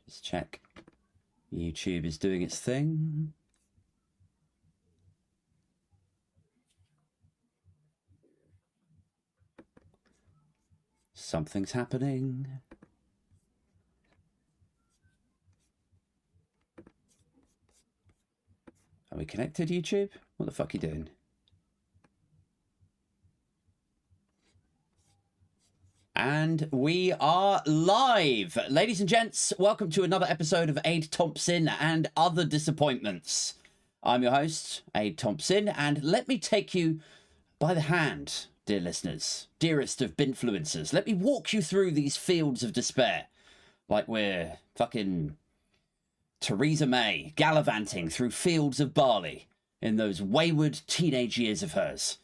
Let's check. YouTube is doing its thing. Something's happening. Are we connected, YouTube? What the fuck are you doing? And we are live. Ladies and gents, welcome to another episode of Aid Thompsin and Other Disappointments. I'm your host, Aid Thompsin, and let me take you by the hand, dear listeners, dearest of binfluencers. Let me walk you through these fields of despair like we're fucking Theresa May gallivanting through fields of barley in those wayward teenage years of hers.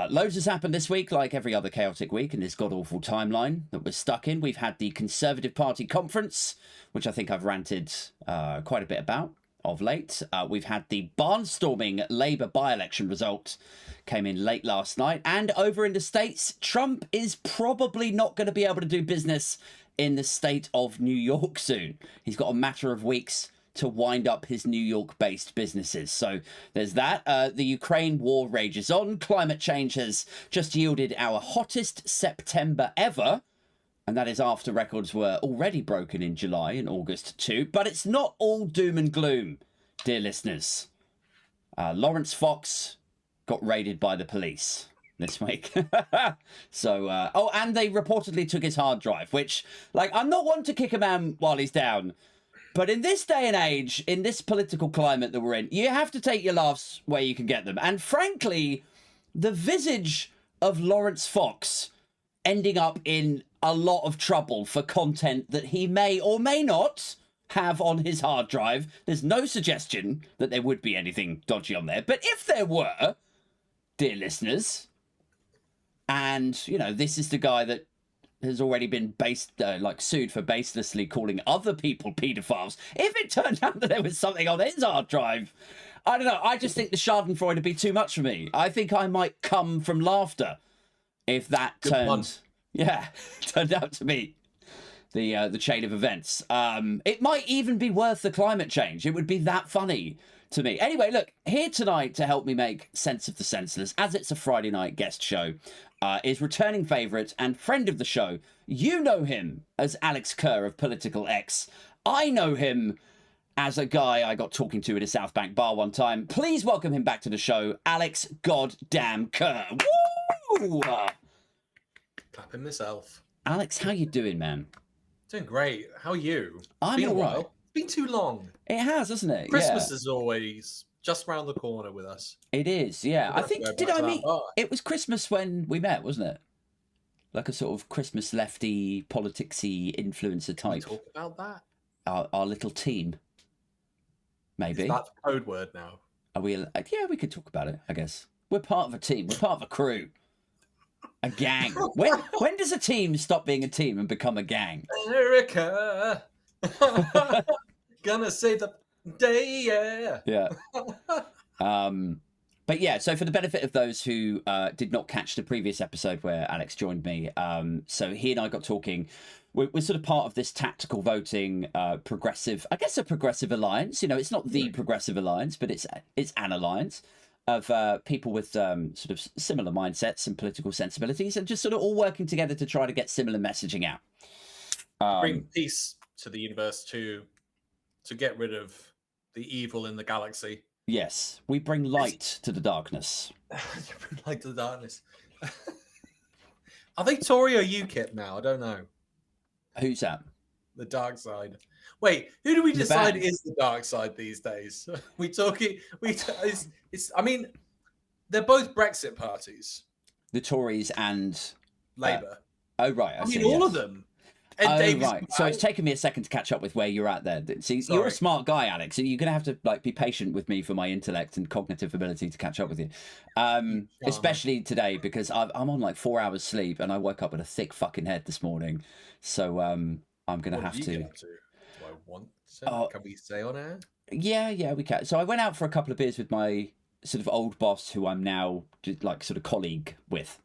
Loads has happened this week, like every other chaotic week in this god-awful timeline that we're stuck in. We've had the Conservative Party conference, which I think I've ranted quite a bit about of late. We've had the barnstorming Labour by-election result, came in late last night. And over in the States, Trump is probably not going to be able to do business in the state of New York soon. He's got a matter of weeks to wind up his New York-based businesses. So there's that. The Ukraine war rages on. Climate change has just yielded our hottest September ever, and that is after records were already broken in July and August too. But it's not all doom and gloom, dear listeners. Lawrence Fox got raided by the police this week. So, oh, and they reportedly took his hard drive, which, like, I'm not one to kick a man while he's down, but in this day and age, in this political climate that we're in, you have to take your laughs where you can get them. And frankly, the visage of Lawrence Fox ending up in a lot of trouble for content that he may or may not have on his hard drive. There's no suggestion that there would be anything dodgy on there. But if there were, dear listeners, and, you know, this is the guy that has already been sued for baselessly calling other people paedophiles. If it turned out that there was something on his hard drive, I don't know. I just think the Schadenfreude would be too much for me. I think I might come from laughter if that turned out to be the chain of events. It might even be worth the climate change. It would be that funny to me. Anyway, look, here tonight to help me make sense of the senseless, as it's a Friday night guest show, is returning favourite and friend of the show. You know him as Alex Kerr of Political X. I know him as a guy I got talking to at a South Bank bar one time. Please welcome him back to the show, Alex Goddamn Kerr. Woo! Clapping myself. Alex, how you doing, man? Doing great. How are you? I'm all right. It's been too long. It has, hasn't it? Christmas is always just round the corner with us. It is, yeah. I think, did I meet? It was Christmas when we met, wasn't it? Like a sort of Christmas lefty, politicsy influencer type. Can we talk about that? Our little team. Maybe. Is that a code word now? Are we? Yeah, we could talk about it, I guess. We're part of a team. We're part of a crew. A gang. When does a team stop being a team and become a gang? America. Gonna save the day, yeah. Yeah. But yeah, so for the benefit of those who did not catch the previous episode where Alex joined me, so he and I got talking. We're sort of part of this tactical voting progressive, I guess a progressive alliance. You know, it's not the progressive alliance, but it's an alliance of people with sort of similar mindsets and political sensibilities, and just sort of all working together to try to get similar messaging out. Bring peace to the universe to get rid of the evil in the galaxy. Yes, we bring light to the darkness. Bring light to the darkness. Are they Tory or UKIP now? I don't know. Who's that? The dark side. Wait, who do we decide is the dark side these days? I mean, they're both Brexit parties. The Tories and Labour. Oh, right. I mean, all of them. And right. So it's taken me a second to catch up with where you're at there. See, you're a smart guy, Alex. So you're going to have to be patient with me for my intellect and cognitive ability to catch up with you. Especially today, because I'm on like 4 hours sleep and I woke up with a thick fucking head this morning. So I'm going to have to. Do I want to? Can we say on air? Yeah, we can. So I went out for a couple of beers with my sort of old boss, who I'm now like sort of colleague with,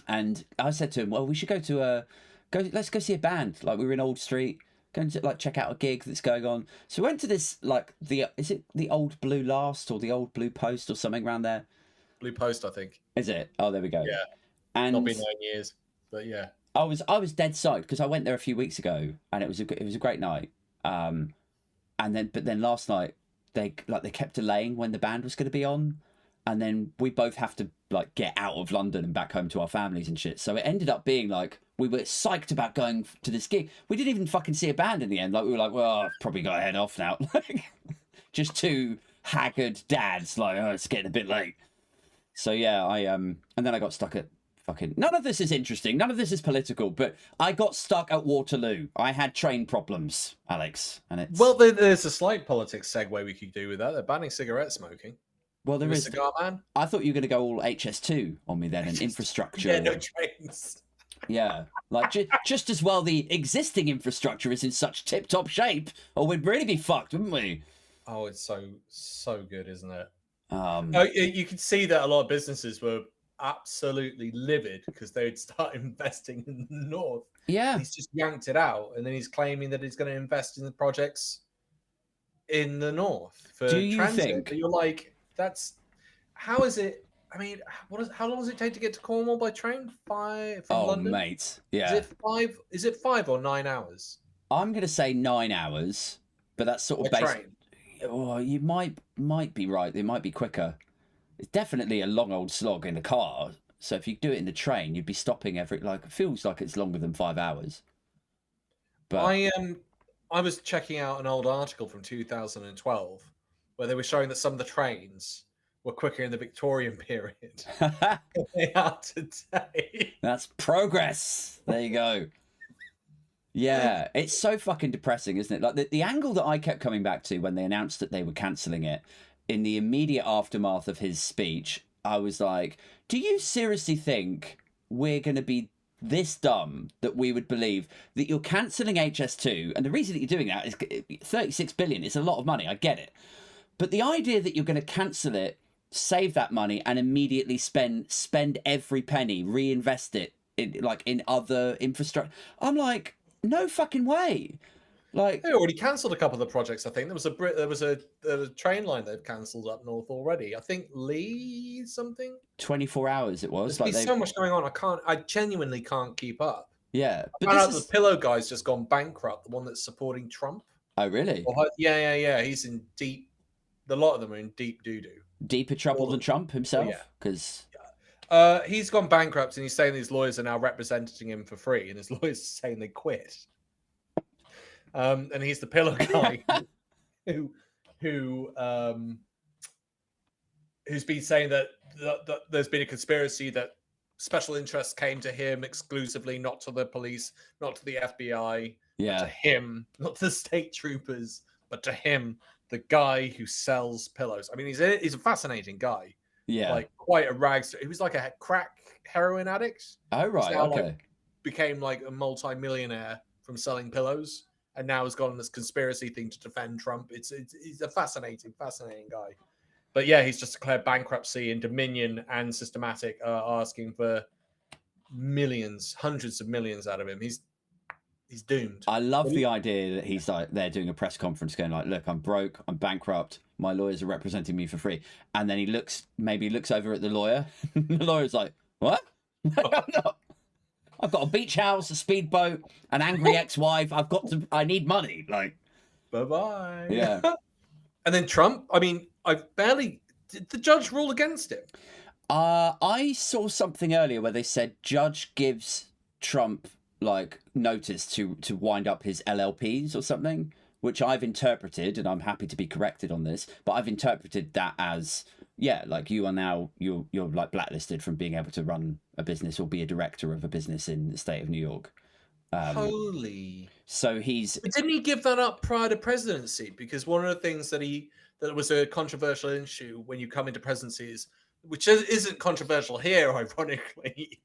and I said to him, "Well, we should go to let's go see a band. Like, we were in Old Street going to like check out a gig that's going on. So we went to this like is it the Old Blue Last or the Old Blue Post or something around there? Blue Post, I think. Is it? Oh, there we go. Yeah. And not been 9 years, but yeah. I was dead psyched because I went there a few weeks ago and it was a great night. And then last night they kept delaying when the band was going to be on, and then we both have to like get out of London and back home to our families and shit. So it ended up being like we were psyched about going to this gig. We didn't even fucking see a band in the end. Like we were like, well, I've probably got to head off now. Just two haggard dads like, oh, it's getting a bit late. So yeah, and then I got stuck at fucking. None of this is interesting. None of this is political. But I got stuck at Waterloo. I had train problems, Alex, and it's. Well, there's a slight politics segue we could do with that. They're banning cigarette smoking. Well, there is. Cigar man. I thought you were going to go all HS2 on me then, and infrastructure. Yeah, no trains. Yeah, like just as well the existing infrastructure is in such tip-top shape, or we'd really be fucked, wouldn't we? Oh, it's so good, isn't it? Oh, you could see that a lot of businesses were absolutely livid because they would start investing in the north. Yeah, he's just yanked it out, and then he's claiming that he's going to invest in the projects in the north for transit. But you're like, how is it? I mean, how long does it take to get to Cornwall by train? 5 from London? Oh, mate, yeah. Is it 5 or 9 hours? I'm going to say 9 hours, but that's sort of train. Oh, you might be right. It might be quicker. It's definitely a long old slog in a car. So if you do it in the train, you'd be stopping it feels like it's longer than 5 hours. But I was checking out an old article from 2012 where they were showing that some of the trains were quicker in the Victorian period than they are today. That's progress. There you go. Yeah, it's so fucking depressing, isn't it? Like the angle that I kept coming back to when they announced that they were cancelling it, in the immediate aftermath of his speech, I was like, do you seriously think we're going to be this dumb that we would believe that you're cancelling HS2? And the reason that you're doing that is 36 billion. It's a lot of money. I get it. But the idea that you're going to cancel it, save that money, and immediately spend every penny, reinvest it in other infrastructure. I'm like, no fucking way. Like they already cancelled a couple of the projects. I think there was a train line they've cancelled up north already. I think Lee something. 24 hours it was. There's so much going on. I genuinely can't keep up. Yeah, but the Pillow guy's just gone bankrupt. The one that's supporting Trump. Oh really? Yeah. He's in deep. A lot of them are in deep doo-doo. Deeper trouble than Trump himself, because he's gone bankrupt, and he's saying these lawyers are now representing him for free, and his lawyers are saying they quit. And he's the Pillow guy who's been saying that there's been a conspiracy that special interests came to him exclusively, not to the police, not to the FBI, to him, not to the state troopers, but to him, the guy who sells pillows. I mean, he's a fascinating guy. Yeah, like quite a rags. He was like a crack heroin addict. Oh right, okay. Like, became like a multi-millionaire from selling pillows, and now has gone on this conspiracy thing to defend Trump. He's a fascinating guy. But yeah, he's just declared bankruptcy, and Dominion and Systematic are asking for millions, hundreds of millions out of him. He's doomed. I love the idea that he's like they're doing a press conference going like, look, I'm broke, I'm bankrupt, my lawyers are representing me for free. And then he looks over at the lawyer. The lawyer's like, what? I've got a beach house, a speedboat, an angry ex-wife. I need money. Like, bye-bye. Yeah. And then Trump, I mean, did the judge rule against him? I saw something earlier where they said judge gives Trump like notice to wind up his LLPs or something, which I've interpreted, and I'm happy to be corrected on this, but I've interpreted that as, like you are now, you're like blacklisted from being able to run a business or be a director of a business in the state of New York. Holy. So but didn't he give that up prior to presidency? Because one of the things that was a controversial issue when you come into presidencies, which isn't controversial here, ironically,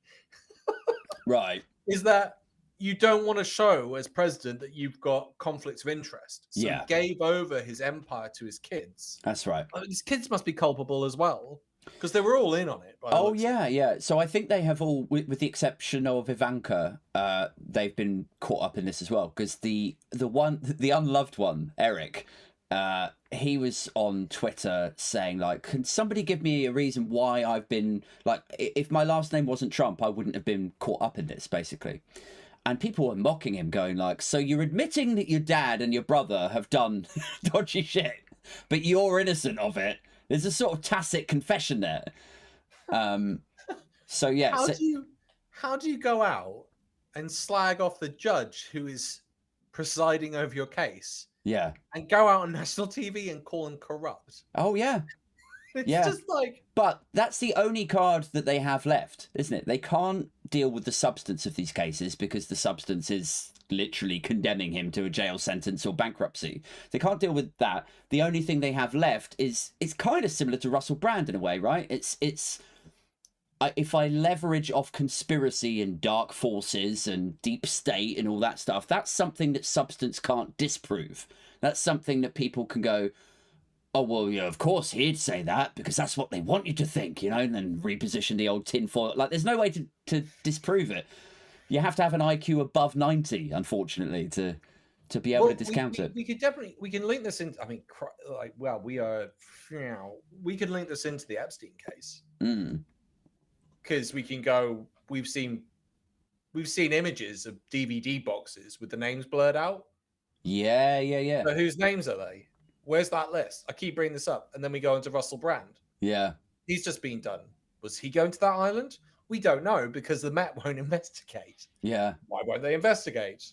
right, is that you don't want to show as president that you've got conflicts of interest. So he gave over his empire to his kids. That's right. His kids must be culpable as well. Because they were all in on it. Oh yeah. So I think they have all, with the exception of Ivanka, they've been caught up in this as well. Because the unloved one, Eric, he was on Twitter saying, like, can somebody give me a reason why I've been, like, if my last name wasn't Trump, I wouldn't have been caught up in this, basically. And people were mocking him, going like, so you're admitting that your dad and your brother have done dodgy shit, but you're innocent of it. There's a sort of tacit confession there. So yeah. How do you go out and slag off the judge who is presiding over your case? Yeah. And go out on national TV and call him corrupt? Oh yeah. It's just like... But that's the only card that they have left, isn't it? They can't deal with the substance of these cases because the substance is literally condemning him to a jail sentence or bankruptcy. They can't deal with that. The only thing they have left is, it's kind of similar to Russell Brand in a way, right? If I leverage off conspiracy and dark forces and deep state and all that stuff, that's something that substance can't disprove. That's something that people can go, oh, well, yeah, of course he'd say that because that's what they want you to think, you know, and then reposition the old tinfoil. Like, there's no way to disprove it. You have to have an IQ above 90, unfortunately, to be able to discount it. We can link this into, I mean, like, well, we can link this into the Epstein case. Because we can go, we've seen images of DVD boxes with the names blurred out. Yeah. But whose names are they? Where's that list? I keep bringing this up. And then we go into Russell Brand. Yeah. He's just been done. Was he going to that island? We don't know because the Met won't investigate. Yeah. Why won't they investigate?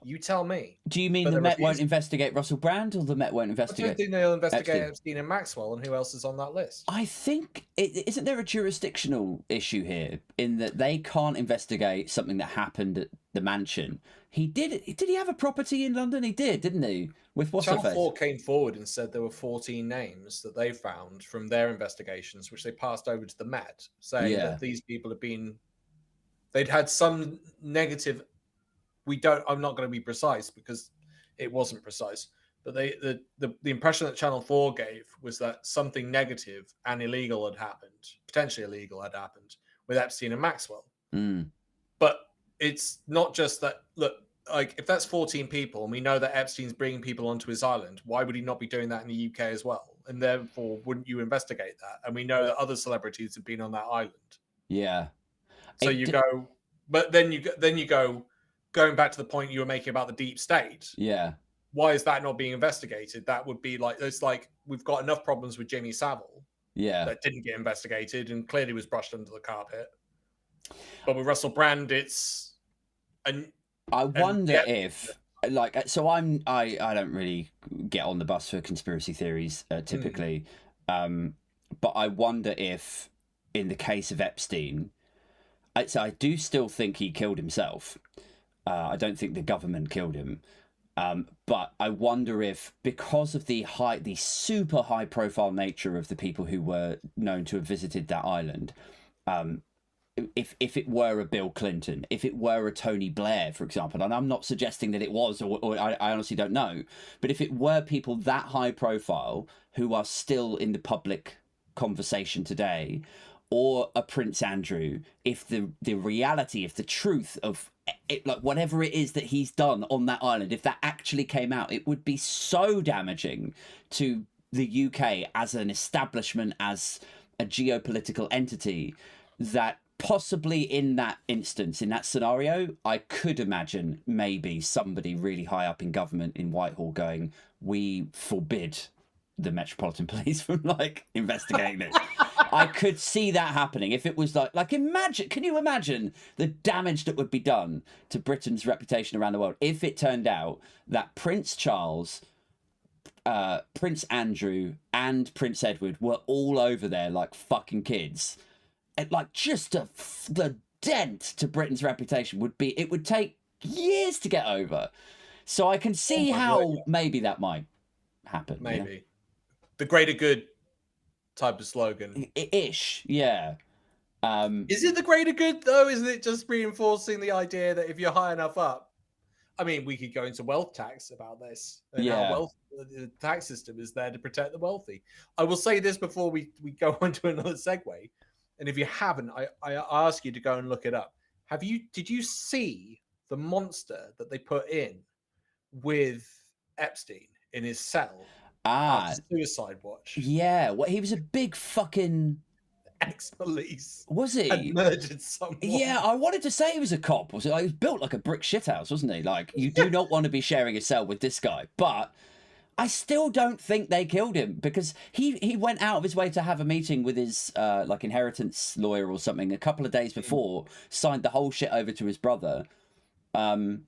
You tell me. Do you mean the Met won't investigate Russell Brand, or the Met won't investigate? I don't think they'll investigate Epstein and Maxwell, and who else is on that list? I think, isn't there a jurisdictional issue here in that they can't investigate something that happened at the mansion? Did he have a property in London? He did, didn't he? With what's her face? Channel 4 came forward and said there were 14 names that they found from their investigations, which they passed over to the Met, saying that these people have been, they'd had some negative. I'm not going to be precise because it wasn't precise, but the impression that Channel 4 gave was that something negative and illegal had happened, potentially illegal had happened with Epstein and Maxwell. But it's not just that. Look, like, if that's 14 people and we know that Epstein's bringing people onto his island, why would he not be doing that in the UK as well? And therefore, wouldn't you investigate that? And we know that other celebrities have been on that island. Yeah. So then you go, going back to the point you were making about the deep state. Yeah. Why is that not being investigated? That would be like, it's like we've got enough problems with Jimmy Savile. Yeah. That didn't get investigated and clearly was brushed under the carpet. But with Russell Brand, it's I wonder if, like, so I don't really get on the bus for conspiracy theories typically, but I wonder if in the case of Epstein, I do still think he killed himself. I don't think the government killed him, but I wonder if, because of the super high profile nature of the people who were known to have visited that island, if it were a Bill Clinton, if it were a Tony Blair, for example, and I'm not suggesting that it was, or I honestly don't know, but if it were people that high profile who are still in the public conversation today, or a Prince Andrew, if the reality, if the truth of it, like whatever it is that he's done on that island, if that actually came out, it would be so damaging to the UK as an establishment, as a geopolitical entity, that possibly in that instance, in that scenario, I could imagine maybe somebody really high up in government in Whitehall going, we forbid the Metropolitan Police from like investigating this. I could see that happening if it was like imagine, can you imagine the damage that would be done to Britain's reputation around the world if it turned out that Prince Charles, Prince Andrew and Prince Edward were all over there like fucking kids. And like just the dent to Britain's reputation would take years to get over. So I can see how maybe that might happen. Maybe. Yeah? The greater good type of slogan. Ish, yeah. Is it the greater good though? Isn't it just reinforcing the idea that if you're high enough up, I mean, we could go into wealth tax about this and how Yeah. the tax system is there to protect the wealthy. I will say this before we go on to another segue. And if you haven't, I ask you to go and look it up. Did you see the monster that they put in with Epstein in his cell after Suicide Watch? Yeah. Well, he was a big fucking Ex-police. Was Had he? murdered someone. Yeah, I wanted to say he was a cop. He was built like a brick shithouse, wasn't he? Like, you do not want to be sharing a cell with this guy. But I still don't think they killed him because he went out of his way to have a meeting with his like inheritance lawyer or something a couple of days before, signed the whole shit over to his brother, and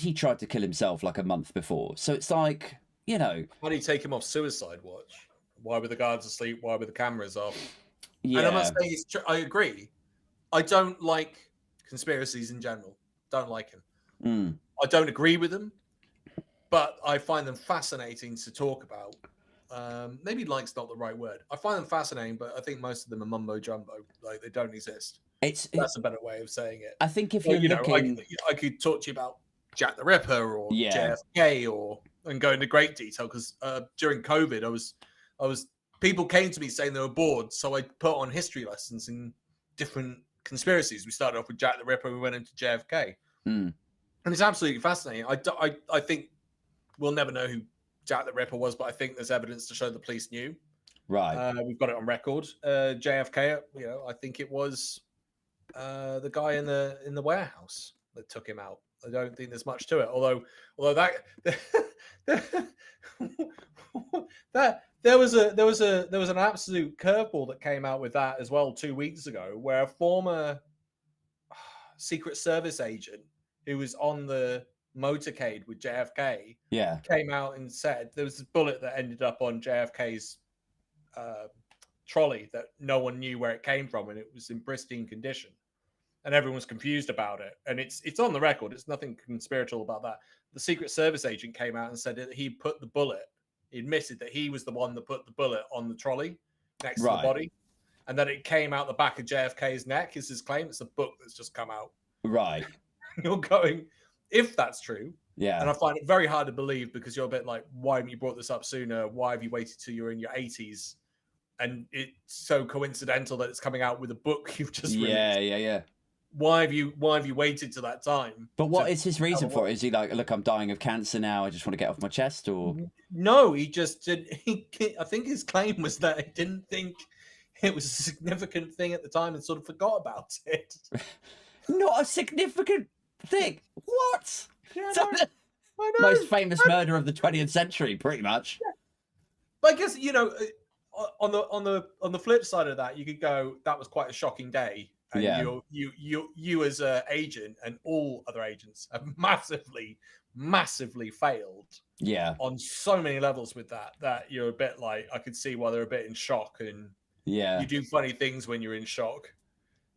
he tried to kill himself like a month before. So it's like, you know, Why did he take him off Suicide Watch? Why were the guards asleep? Why were the cameras off? yeah, And I'm not saying it's true. I agree. I don't like conspiracies in general. Don't like them. I don't agree with them, but I find them fascinating to talk about. Maybe like's not the right word. I find them fascinating, but I think most of them are mumbo jumbo. Like they don't exist. That's a better way of saying it. I think if Well, you're looking, I could talk to you about Jack the Ripper or Yeah. JFK and go into great detail because during COVID, I was people came to me saying they were bored, so I put on history lessons in different conspiracies. We started off with Jack the Ripper, we went into JFK, and it's absolutely fascinating. I think we'll never know who Jack the Ripper was, but I think there's evidence to show the police knew. right? We've got it on record. JFK, you know, I think it was the guy in the warehouse that took him out. I don't think there's much to it. Although that there was an absolute curveball that came out with that as well 2 weeks ago, where a former Secret Service agent who was on the motorcade with JFK came out and said there was a bullet that ended up on JFK's trolley that no one knew where it came from, and it was in pristine condition. And everyone's confused about it. And it's on the record. It's nothing conspiratorial about that. The Secret Service agent came out and said that he put the bullet, he admitted that he was the one that put the bullet on the trolley next to the body. And that it came out the back of JFK's neck is his claim. It's a book that's just come out. Right. You're going, if that's true. Yeah. And I find it very hard to believe because you're a bit like, why haven't you brought this up sooner? Why have you waited till you're in your 80s? And it's so coincidental that it's coming out with a book you've just released. Yeah. Why have you waited to that time? But what is his reason for it? Is he like, look, I'm dying of cancer now, I just want to get off my chest? Or no, he just did. I think his claim was that he didn't think it was a significant thing at the time and sort of forgot about it. Not a significant thing. What? Yeah, I know. Most famous murder of the 20th century, pretty much. Yeah. But I guess, you know, on the flip side of that, you could go, that was quite a shocking day. And you as an agent and all other agents have massively failed. Yeah. On so many levels with that you're a bit like, I could see why they're a bit in shock, and you do funny things when you're in shock.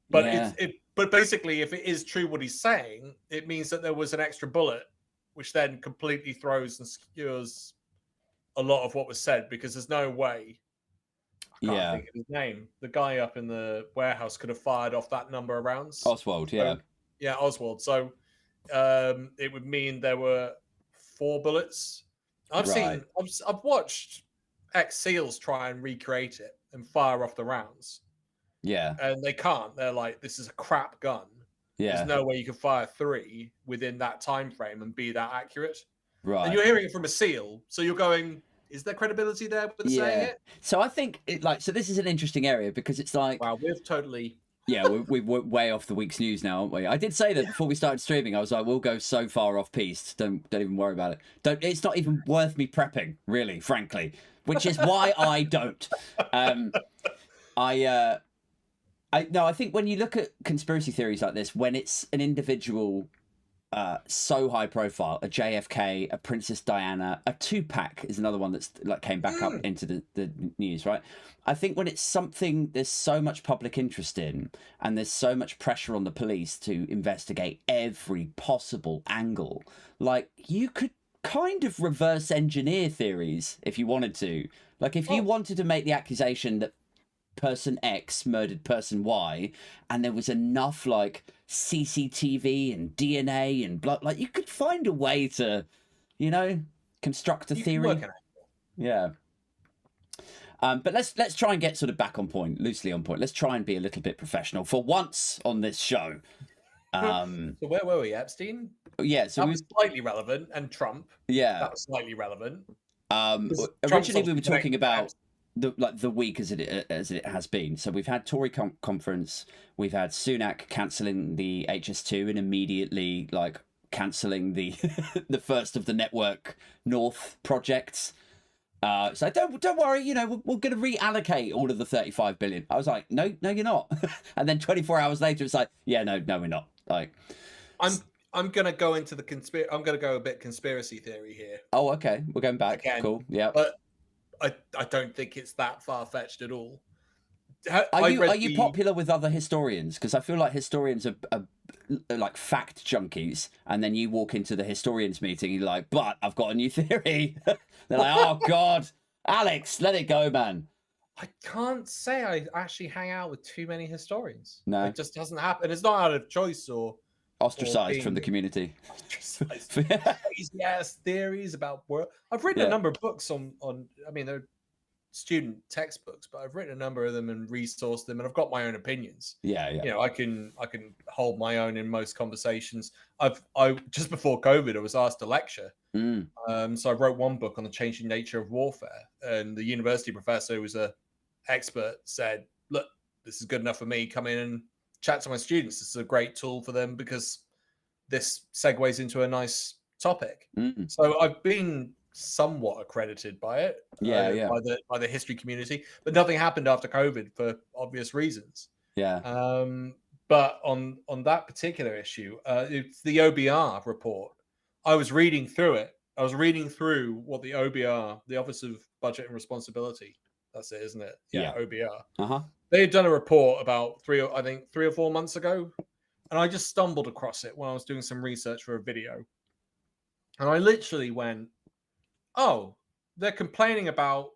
But but basically, if it is true what he's saying, it means that there was an extra bullet, which then completely throws and skewers a lot of what was said, because there's no way. I can't think of his name. The guy up in the warehouse could have fired off that number of rounds. Oswald, Oswald. So it would mean there were 4 bullets. I've watched ex-SEALs try and recreate it and fire off the rounds. Yeah. And they can't. They're like, this is a crap gun. Yeah. There's no way you can fire 3 within that time frame and be that accurate. Right. And you're hearing it from a SEAL, so you're going, is there credibility there with saying it? So I think so this is an interesting area because it's like, wow, we've totally we're way off the week's news now, aren't we? I did say that before we started streaming. I was like, we'll go so far off piste. Don't even worry about it. It's not even worth me prepping, really, frankly. Which is why I don't. I think when you look at conspiracy theories like this, when it's an individual so high profile, a JFK, a Princess Diana, a Tupac is another one that's like came back up into the news, right? I think when it's something there's so much public interest in, and there's so much pressure on the police to investigate every possible angle, like you could kind of reverse engineer theories if you wanted to. Like if you wanted to make the accusation that person X murdered person Y, and there was enough like CCTV and DNA and blood, like you could find a way to, you know, construct a theory. Yeah. But let's try and get sort of back on point, loosely on point. Let's try and be a little bit professional for once on this show. So where were we? Epstein? Yeah, so that was slightly relevant, and Trump. Yeah, that was slightly relevant. Originally, we were talking about the week as it has been. So we've had Tory conference, we've had Sunak cancelling the HS2 and immediately like cancelling the the first of the Network North projects. So don't worry, you know, we're going to reallocate all of the 35 billion. I was like, no, you're not. And then 24 hours later, it's like, yeah, no, we're not. Like, I'm going to go into the I'm going to go a bit conspiracy theory here. Oh, okay, we're going back. Again, cool, yeah. But I don't think it's that far fetched at all. Are you popular with other historians? Because I feel like historians are like fact junkies, and then you walk into the historians meeting, and you're like, "But I've got a new theory." They're like, "Oh God, Alex, let it go, man." I can't say I actually hang out with too many historians. No, it just doesn't happen. It's not out of choice or ostracized from the community. Crazy ass theories about work. I've written a number of books on. I mean, they're student textbooks, but I've written a number of them and resourced them, and I've got my own opinions. Yeah. You know, I can hold my own in most conversations. I just before COVID, I was asked to lecture. So I wrote one book on the changing nature of warfare, and the university professor, who was a expert, said, "Look, this is good enough for me. Come in and chat to my students. This is a great tool for them because this segues into a nice topic." So I've been somewhat accredited by it, by the history community, but nothing happened after COVID for obvious reasons. But on that particular issue, it's the OBR report. I was reading through it. I was reading through what the OBR, the Office of Budget and Responsibility, that's it, isn't it? OBR. They had done a report about 3 or 4 months ago, and I just stumbled across it when I was doing some research for a video, and I literally went, "Oh, they're complaining about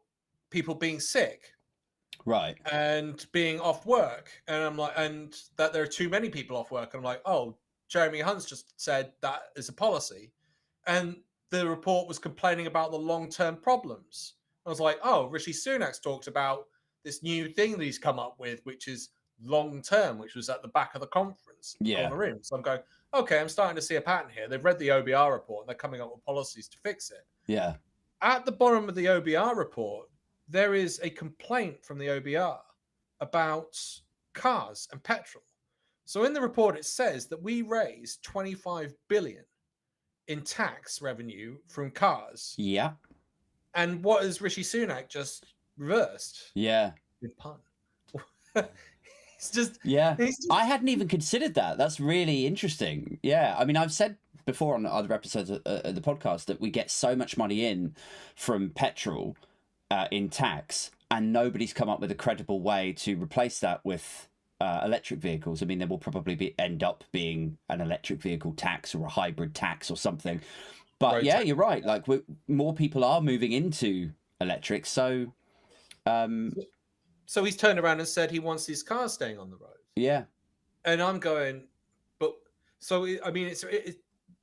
people being sick, right, and being off work," and I'm like, and that there are too many people off work. And I'm like, "Oh, Jeremy Hunt's just said that is a policy," and the report was complaining about the long-term problems. I was like, "Oh, Rishi Sunak's talked about this new thing that he's come up with, which is long-term, which was at the back of the conference on the room." So I'm going, okay, I'm starting to see a pattern here. They've read the OBR report and they're coming up with policies to fix it. Yeah. At the bottom of the OBR report, there is a complaint from the OBR about cars and petrol. So in the report, it says that we raised 25 billion in tax revenue from cars. Yeah. And what has Rishi Sunak just reversed? Yeah. Good pun. It's just... I hadn't even considered that. That's really interesting. Yeah. I mean, I've said before on other episodes of the podcast that we get so much money in from petrol in tax, and nobody's come up with a credible way to replace that with electric vehicles. I mean, there will probably end up being an electric vehicle tax or a hybrid tax or something. But you're right. Like, more people are moving into electric. So he's turned around and said he wants his cars staying on the road. Yeah. And I'm going, but so, I mean,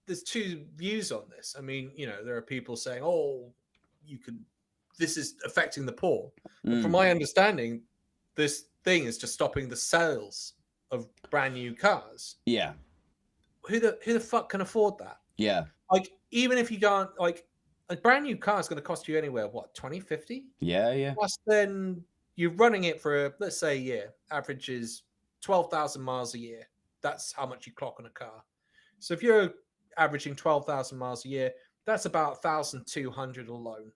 there's two views on this. I mean, you know, there are people saying, "Oh, this is affecting the poor." But from my understanding, this thing is just stopping the sales of brand new cars. Yeah. Who the fuck can afford that? Yeah. Like, even if you can't, like, a brand new car is going to cost you anywhere, what, 20, 50? Yeah. Plus, then you're running it for, let's say, a year. Average is 12,000 miles a year. That's how much you clock on a car. So if you're averaging 12,000 miles a year, that's about 1,200 alone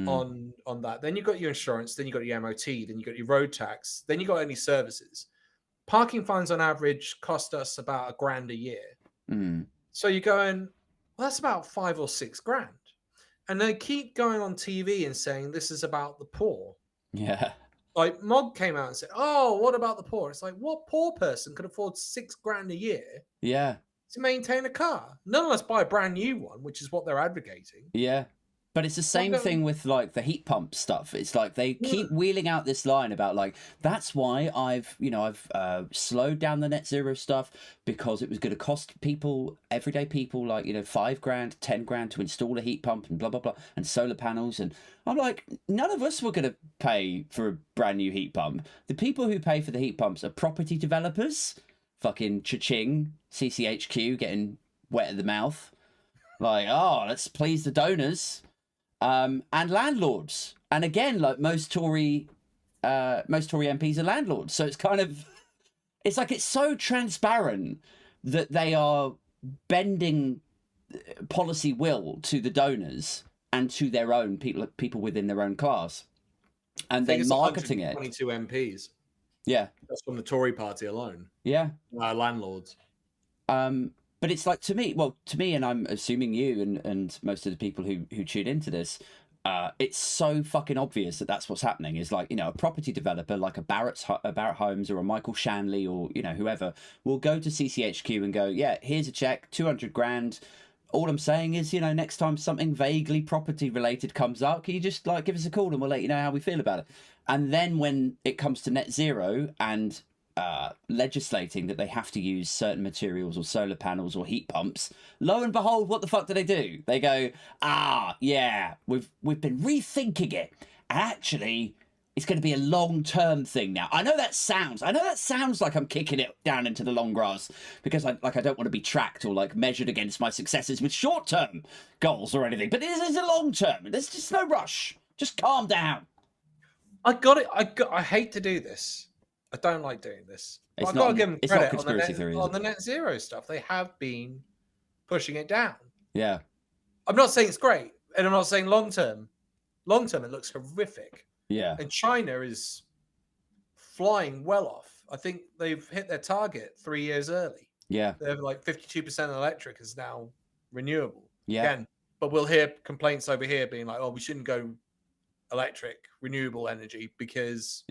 on that. Then you've got your insurance, then you've got your MOT, then you've got your road tax, then you've got any services. Parking fines on average cost us about $1,000 a year. So you're going, well, that's about $5 or $6 grand. And they keep going on TV and saying this is about the poor. Yeah. Like, Mog came out and said, "Oh, what about the poor?" It's like, what poor person could afford $6 grand a year? Yeah. To maintain a car? None of us buy a brand new one, which is what they're advocating. Yeah. But it's the same thing with like the heat pump stuff. It's like they keep wheeling out this line about like, that's why I've slowed down the net zero stuff, because it was going to cost people, everyday people, like, $5,000, $10,000 to install a heat pump and blah blah blah, and solar panels. And I'm like, none of us were going to pay for a brand new heat pump. The people who pay for the heat pumps are property developers, fucking cha-ching, CCHQ getting wet at the mouth, like, oh, let's please the donors. And landlords, and again, like most Tory MPs are landlords. So it's kind of, it's like it's so transparent that they are bending policy will to the donors and to their own people within their own class, and then marketing it. 22 MPs. Yeah, that's from the Tory party alone. Yeah, landlords. But it's like, to me, and I'm assuming you and most of the people who tune into this, it's so fucking obvious that that's what's happening. Is like, a property developer like a Barrett Homes or a Michael Shanley or whoever will go to CCHQ and go, yeah, here's a check, 200 grand. All I'm saying is, next time something vaguely property related comes up, can you just like give us a call and we'll let you know how we feel about it. And then when it comes to net zero and legislating that they have to use certain materials or solar panels or heat pumps, lo and behold, what the fuck do? They go, yeah, we've been rethinking it, and actually it's going to be a long-term thing now. I know that sounds like I'm kicking it down into the long grass because I don't want to be tracked or like measured against my successes with short-term goals or anything, but it is a long-term. There's just no rush. Just calm down. I got it. I hate to do this. I don't like doing this. But I've got to give them credit on the net zero stuff. They have been pushing it down. Yeah. I'm not saying it's great, and I'm not saying long term. Long term, it looks horrific. Yeah. And China is flying well off. I think they've hit their target 3 years early. Yeah. They're like 52% electric is now renewable. Yeah. Again, but we'll hear complaints over here being like, oh, we shouldn't go electric, renewable energy because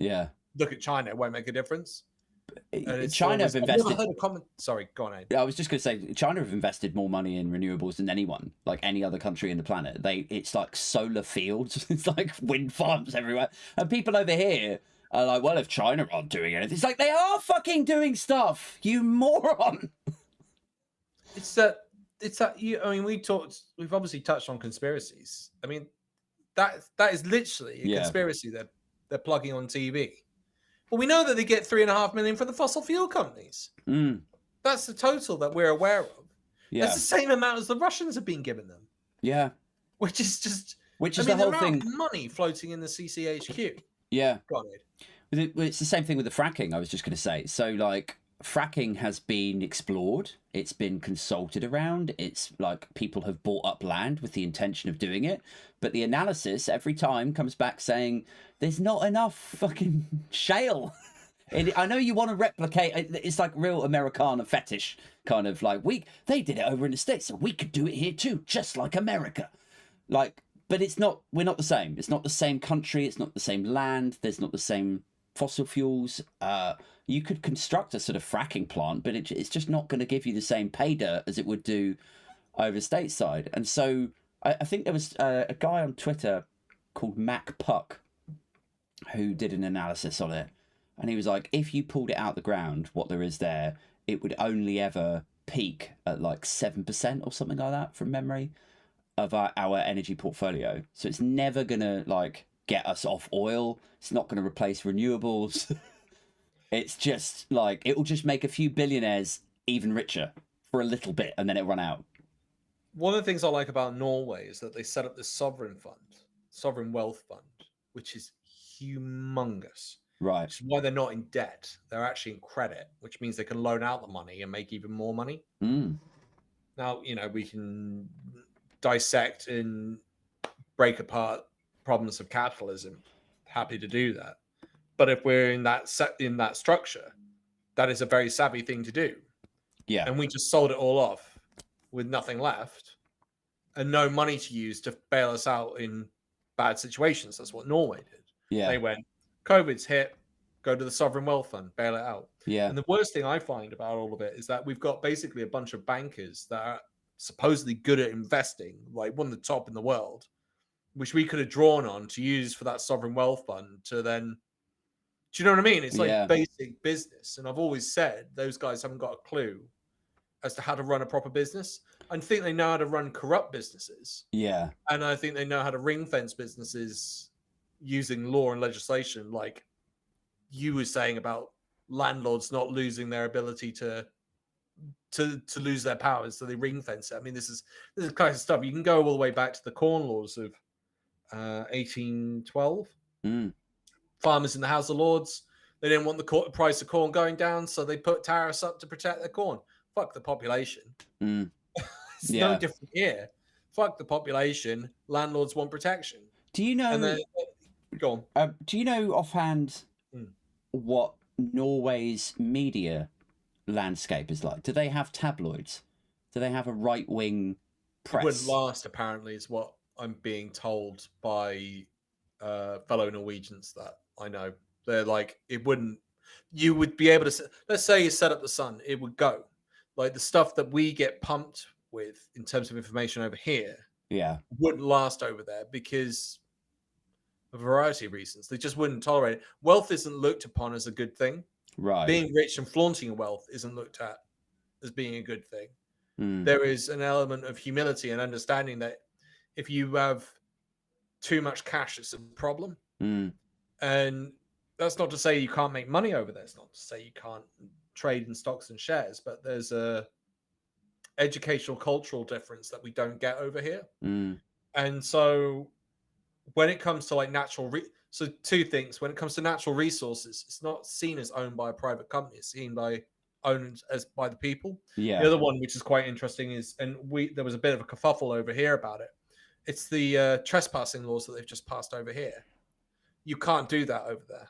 look at China, it won't make a difference. China have invested. Sorry, go on, Ed. I was just going to say, China have invested more money in renewables than anyone, like any other country in the planet. It's like solar fields, it's like wind farms everywhere, and people over here are like, well, if China aren't doing anything, it's like they are fucking doing stuff, you moron. It's that. I mean, we've obviously touched on conspiracies. I mean, that is literally a conspiracy that they're plugging on TV. Well, we know that they get $3.5 million from the fossil fuel companies. That's the total that we're aware of. Yeah. That's the same amount as the Russians have been giving them. Yeah. Which is the whole thing. Money floating in the CCHQ. Yeah. Got it. It's the same thing with the fracking, I was just going to say. So, like, fracking has been explored. It's been consulted around. It's like people have bought up land with the intention of doing it. But the analysis every time comes back saying there's not enough fucking shale. I know you want to replicate. It's like real Americana fetish, kind of like they did it over in the States, so we could do it here too, just like America. Like, but it's not. We're not the same. It's not the same country. It's not the same land. There's not the same fossil fuels. You could construct a sort of fracking plant, but it's just not going to give you the same pay dirt as it would do over stateside. And so I think there was a guy on Twitter called Mac Puck who did an analysis on it. And he was like, if you pulled it out the ground, what there is there, it would only ever peak at like 7% or something like that from memory of our energy portfolio. So it's never going to like get us off oil. It's not going to replace renewables. It's just like, it will just make a few billionaires even richer for a little bit and then it'll run out. One of the things I like about Norway is that they set up this sovereign wealth fund, which is humongous. Right. Which is why they're not in debt. They're actually in credit, which means they can loan out the money and make even more money. Now, we can dissect and break apart problems of capitalism. Happy to do that. But if we're in that structure, that is a very savvy thing to do. Yeah. And we just sold it all off with nothing left and no money to use to bail us out in bad situations. That's what Norway did. Yeah. They went, COVID's hit, go to the sovereign wealth fund, bail it out. Yeah. And the worst thing I find about all of it is that we've got basically a bunch of bankers that are supposedly good at investing, like one of the top in the world, which we could have drawn on to use for that sovereign wealth fund to then. Do you know what I mean? It's like Yeah. basic business. And I've always said those guys haven't got a clue as to how to run a proper business. I think they know how to run corrupt businesses. Yeah. And I think they know how to ring fence businesses using law and legislation, like you were saying about landlords not losing their ability to lose their powers, so they ring fence it. I mean, this is kind of stuff. You can go all the way back to the Corn Laws of 1812. Farmers in the House of Lords, they didn't want the price of corn going down, so they put tariffs up to protect their corn. Fuck the population. It's no different here. Fuck the population. Landlords want protection. Do you know? And then, go on. Do you know offhand what Norway's media landscape is like? Do they have tabloids? Do they have a right-wing press? It wouldn't last, apparently, is what I'm being told by fellow Norwegians that I know. They're like, it wouldn't. You would be able to. Let's say you set up the Sun, it would go. Like the stuff that we get pumped with in terms of information over here, wouldn't last over there because of a variety of reasons. They just wouldn't tolerate it. Wealth isn't looked upon as a good thing. Right. Being rich and flaunting your wealth isn't looked at as being a good thing. There is an element of humility and understanding that if you have too much cash, it's a problem. And that's not to say you can't make money over there. It's not to say you can't trade in stocks and shares, but there's a educational cultural difference that we don't get over here. And so when it comes to like so two things. When it comes to natural resources, it's not seen as owned by a private company. It's seen owned as by the people. The other one, which is quite interesting, is, and there was a bit of a kerfuffle over here about it. It's the trespassing laws that they've just passed over here. You can't do that over there.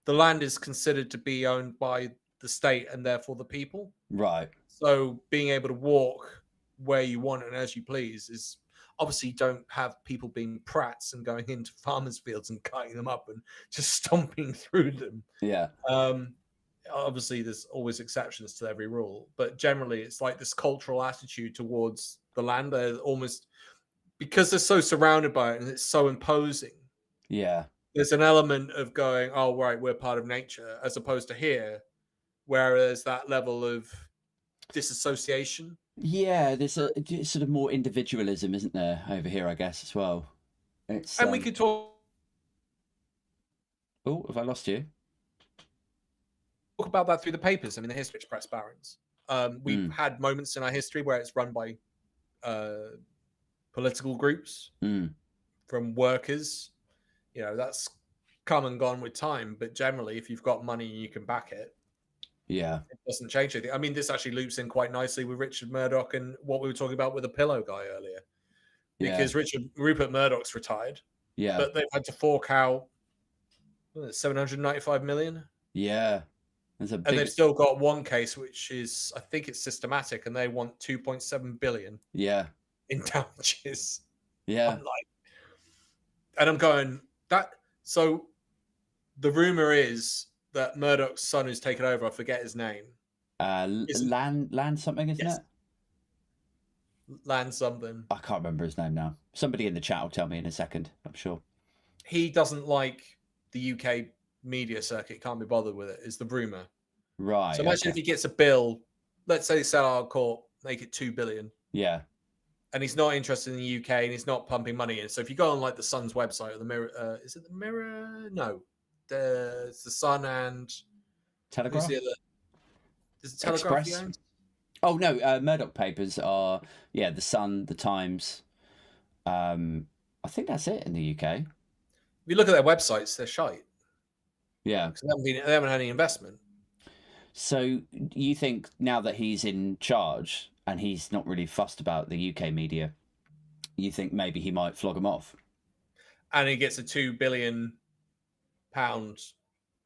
The land is considered to be owned by the state and therefore the people. Right. So being able to walk where you want and as you please is obviously, you don't have people being prats and going into farmers' fields and cutting them up and just stomping through them. Yeah. Obviously, there's always exceptions to every rule, but generally, it's like this cultural attitude towards the land. They're almost, because they're so surrounded by it and it's so imposing. Yeah. There's an element of going, oh, right, we're part of nature, as opposed to here, where there's that level of disassociation. Yeah, there's a sort of more individualism, isn't there, over here, I guess, as well. And we could talk. Oh, have I lost you? Talk about that through the papers. I mean, the history of press barons. We've had moments in our history where it's run by political groups from workers. You know, that's come and gone with time. But generally, if you've got money and you can back it, it doesn't change anything. I mean, this actually loops in quite nicely with Richard Murdoch and what we were talking about with the pillow guy earlier. Because Rupert Murdoch's retired. Yeah. But they've had to fork out 795 million. Yeah. And they've still got one case, which is, I think it's systematic, and they want 2.7 billion. Yeah. In damages. Yeah. I'm going, that. So the rumor is that Murdoch's son who's taken over, I forget his name. Land something, isn't it? Land something. I can't remember his name now. Somebody in the chat will tell me in a second, I'm sure. He doesn't like the UK media circuit, can't be bothered with it, is the rumor. Right. So imagine if he gets a bill, let's say sell out of court, make it 2 billion. Yeah. And he's not interested in the UK and he's not pumping money in. So if you go on like the Sun's website or the Mirror, is it the Mirror? No. It's the Sun and Telegraph. Is it Telegraph? Express? Oh no, Murdoch papers are the Sun, the Times. I think that's it in the UK. If you look at their websites, they're shite. Yeah, they haven't had any investment. So you think now that he's in charge and he's not really fussed about the UK media, you think maybe he might flog them off? And he gets a £2 billion out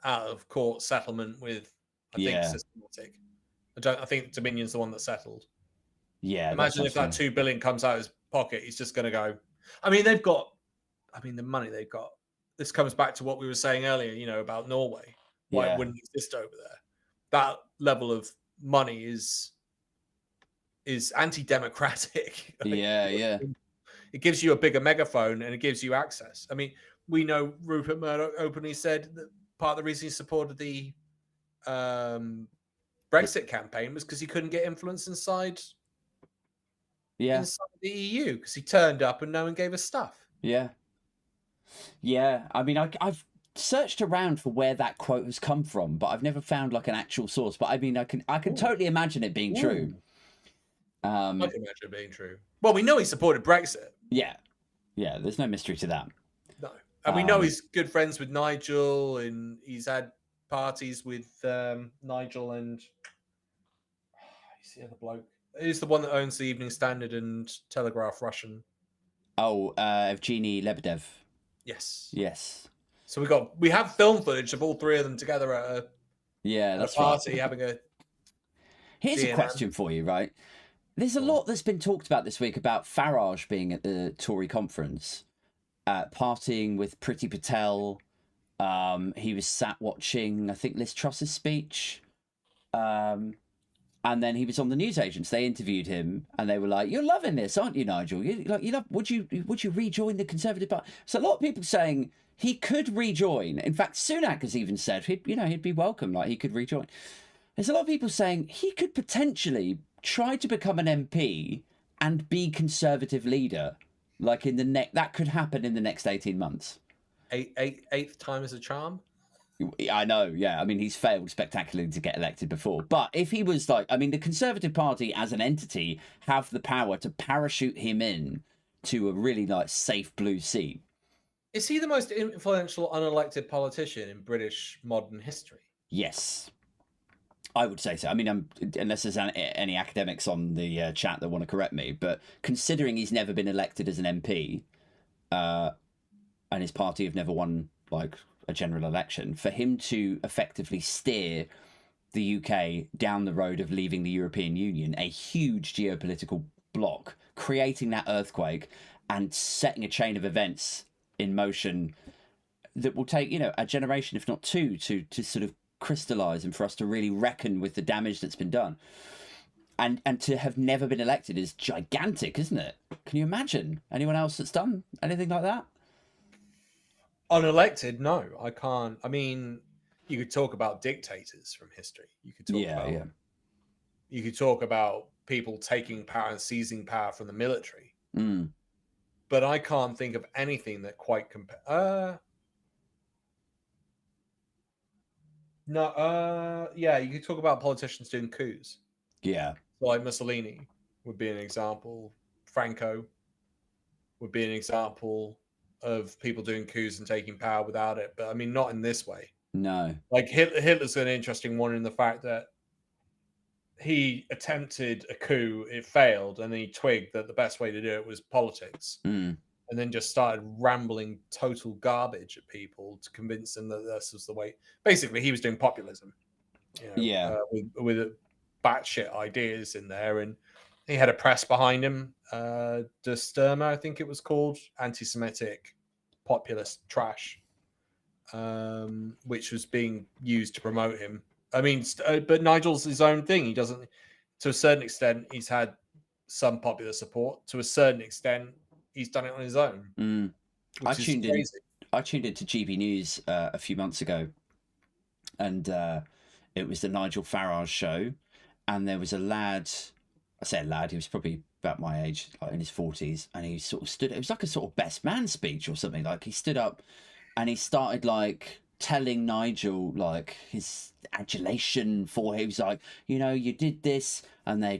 of court settlement with, I think, systematic. I think Dominion's the one that settled. Yeah. Imagine if that 2 billion comes out of his pocket, he's just going to go. I mean, the money they've got. This comes back to what we were saying earlier, about Norway. Why it wouldn't exist over there. That level of money is anti-democratic. Yeah. It gives you a bigger megaphone and it gives you access. I mean, we know Rupert Murdoch openly said that part of the reason he supported the Brexit campaign was because he couldn't get influence inside the EU because he turned up and no one gave us stuff. Yeah. I mean, I've searched around for where that quote has come from, but I've never found like an actual source. But I mean, I can totally imagine it being true. I can imagine it being true. Well, we know he supported Brexit. Yeah. There's no mystery to that. No, and we know he's good friends with Nigel, and he's had parties with Nigel and he's the other bloke. He's the one that owns the Evening Standard and Telegraph Russian. Oh, Evgeny Lebedev. Yes. So we have film footage of all three of them together at a party having a. Here's a question for you, right? There's a lot that's been talked about this week about Farage being at the Tory conference, partying with Priti Patel. He was sat watching, I think, Liz Truss's speech. And then he was on the newsagents. They interviewed him, and they were like, "You're loving this, aren't you, Nigel? Would you rejoin the Conservative Party?" So a lot of people saying he could rejoin. In fact, Sunak has even said he'd be welcome, like he could rejoin. There's a lot of people saying he could potentially try to become an MP and be Conservative leader, like that could happen in the next 18 months. Eighth time is a charm. I know, yeah. I mean, he's failed spectacularly to get elected before. But if he was the Conservative Party as an entity have the power to parachute him in to a really safe blue seat. Is he the most influential unelected politician in British modern history? Yes. I would say so. I mean, unless there's any academics on the chat that want to correct me, but considering he's never been elected as an MP, and his party have never won a general election, for him to effectively steer the UK down the road of leaving the European Union, a huge geopolitical bloc, creating that earthquake and setting a chain of events in motion that will take a generation, if not two, to sort of crystallize and for us to really reckon with the damage that's been done, and to have never been elected is gigantic, isn't it? Can you imagine anyone else that's done anything like that? Unelected? No, I can't. I mean, you could talk about dictators from history. You could talk You could talk about people taking power and seizing power from the military. But I can't think of anything that quite compare. You could talk about politicians doing coups. Yeah. Like Mussolini would be an example. Franco would be an example of people doing coups and taking power without it. But I mean, not in this way. No. Like Hitler's an interesting one in the fact that he attempted a coup, it failed, and then he twigged that the best way to do it was politics. And then just started rambling total garbage at people to convince them that this was the way. Basically, he was doing populism. With batshit ideas in there, and he had a press behind him. De Sturma, I think it was called, anti-Semitic populist trash, which was being used to promote him. I mean, but Nigel's his own thing. He doesn't, to a certain extent, he's had some popular support. To a certain extent, he's done it on his own. I tuned into GB News a few months ago, and it was the Nigel Farage show, and there was a lad. I say a lad. He was probably about my age, like in his 40s, and he sort of stood. It was like a sort of best man speech or something. Like he stood up, and he started telling Nigel his adulation for him. He was like, you did this, and they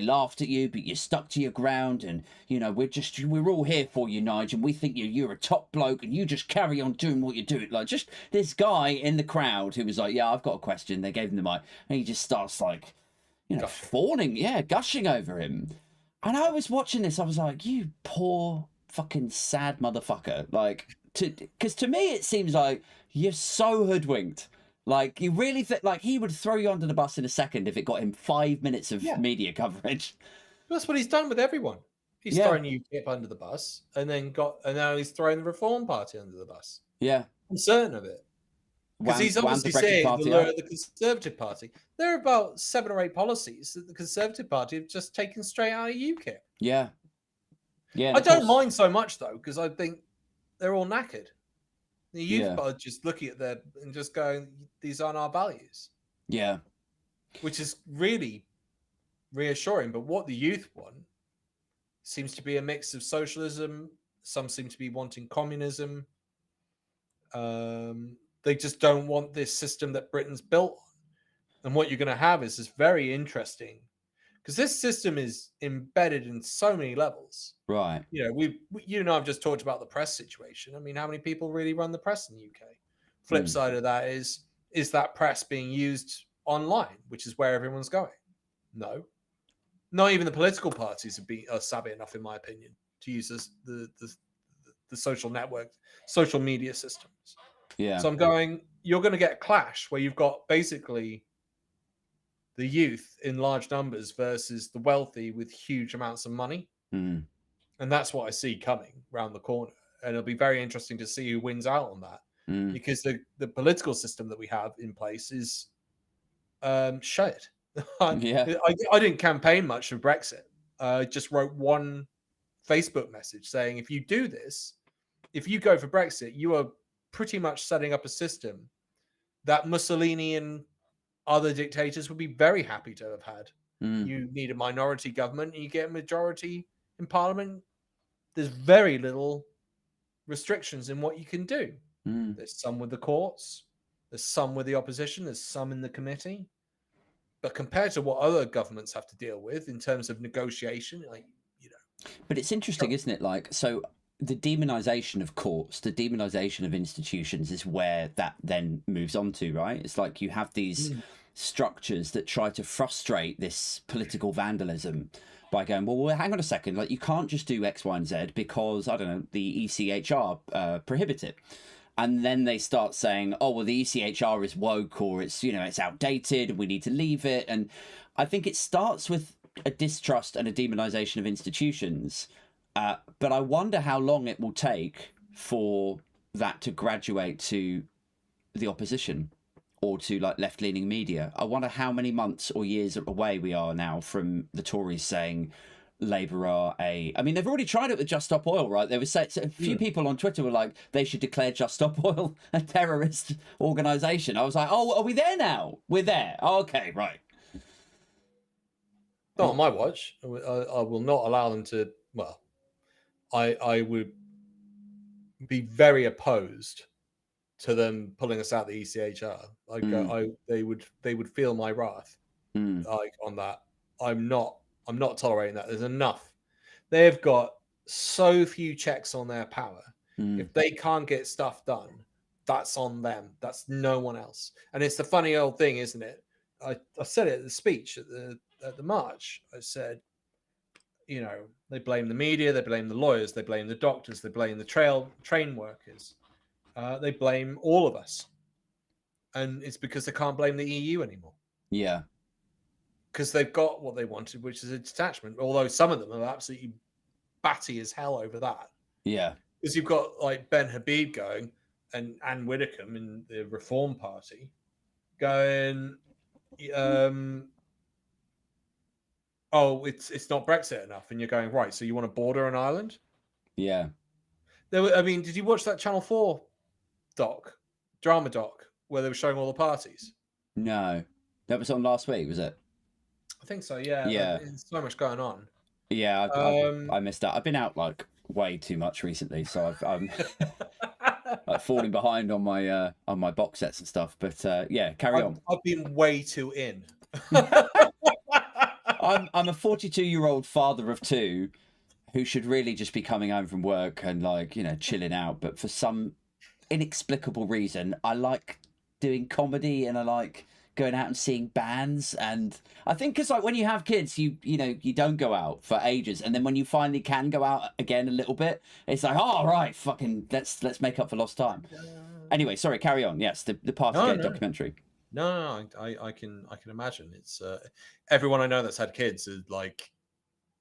laughed at you, but you stuck to your ground, and we're all here for you, Nigel. We think you're a top bloke, and you just carry on doing what you're doing. Like, just this guy in the crowd who was like, yeah, I've got a question. They gave him the mic, and he just starts fawning, gushing over him. And I was watching this, I was like, you poor fucking sad motherfucker. Because to me, it seems like you're so hoodwinked. Like, you really think, he would throw you under the bus in a second if it got him 5 minutes of media coverage. That's what he's done with everyone. He's thrown UKIP under the bus, and now he's throwing the Reform Party under the bus. Yeah. I'm certain of it. Because he's obviously saying the Conservative Party. There are about 7 or 8 policies that the Conservative Party have just taken straight out of UKIP. Yeah. Yeah, and I of don't course, mind so much though, because I think they're all knackered. The youth yeah, are just looking at them and just going, "These aren't our values," yeah, which is really reassuring. But what the youth want seems to be a mix of socialism. Some seem to be wanting communism. They just don't want this system that Britain's built. And what you're going to have is this very interesting, because this system is embedded in so many levels. right, You know, you and I've just talked about the press situation. I mean, how many people really run the press in the UK? Flip mm, side of that is that press being used online, which is where everyone's going? No, not even the political parties are savvy enough, in my opinion, to use the social network, social media systems. yeah, So I'm going, you're going to get a clash where you've got basically the youth in large numbers versus the wealthy with huge amounts of money. mm, And that's what I see coming around the corner. And it'll be very interesting to see who wins out on that, mm, because the political system that we have in place is shit. I, yeah, I didn't campaign much for Brexit. I just wrote one Facebook message saying, if you do this, if you go for Brexit, you are pretty much setting up a system that Mussolini and other dictators would be very happy to have had. mm, You need a minority government and you get a majority in parliament. There's very little restrictions in what you can do. mm. There's some with the courts, there's some with the opposition, there's some in the committee. But compared to what other governments have to deal with in terms of negotiation, like, you know, But it's interesting, isn't it? Like, so the demonization of courts, the demonization of institutions is where that then moves on to, right? It's like you have these structures that try to frustrate this political vandalism by going, well, hang on a second, like you can't just do X, Y, and Z because, I don't know, the ECHR prohibit it. And then they start saying, oh, well, the ECHR is woke, or it's, you know, it's outdated, we need to leave it. And I think it starts with a distrust and a demonization of institutions. But I wonder how long it will take for that to graduate to the opposition or to like left-leaning media. I wonder how many months or years away we are now from the Tories saying Labour are I mean, they've already tried it with Just Stop Oil, right? There was a few people on Twitter were like, they should declare Just Stop Oil a terrorist organisation. I was like, oh, are we there now? We're there. Oh, okay, right. not on my watch. I will not allow them to. Well, I would be very opposed to them pulling us out the ECHR. They would feel my wrath like on that. I'm not tolerating that. There's enough. They've got so few checks on their power. If they can't get stuff done, that's on them. That's no one else. And it's the funny old thing, isn't it? I said it at the speech at the march. I said, you know, they blame the media, they blame the lawyers, they blame the doctors, they blame the train workers, they blame all of us, and it's because they can't blame the EU anymore. Yeah, because they've got what they wanted, which is a detachment. Although some of them are absolutely batty as hell over that. yeah, Because you've got like Ben Habib going and Anne Widdecombe in the Reform Party going, oh, it's not Brexit enough, and you're going, right, so you want to border an island? yeah. I mean, did you watch that Channel 4 drama doc, where they were showing all the parties? No, that was on last week, was it? I think so. Yeah. Yeah. There's so much going on. Yeah, I missed out. I've been out like way too much recently, so I'm like falling behind on my box sets and stuff. But yeah, carry on. I've been way too in. I'm a 42-year-old father of two who should really just be coming home from work and like, you know, chilling out. But for some inexplicable reason, I like doing comedy and I like going out and seeing bands. And I think because like when you have kids, you know, you don't go out for ages, and then when you finally can go out again a little bit, it's like, oh right, fucking let's make up for lost time. Anyway, sorry, carry on. Yes, the Partygate documentary. No, I can imagine. It's everyone I know that's had kids is like,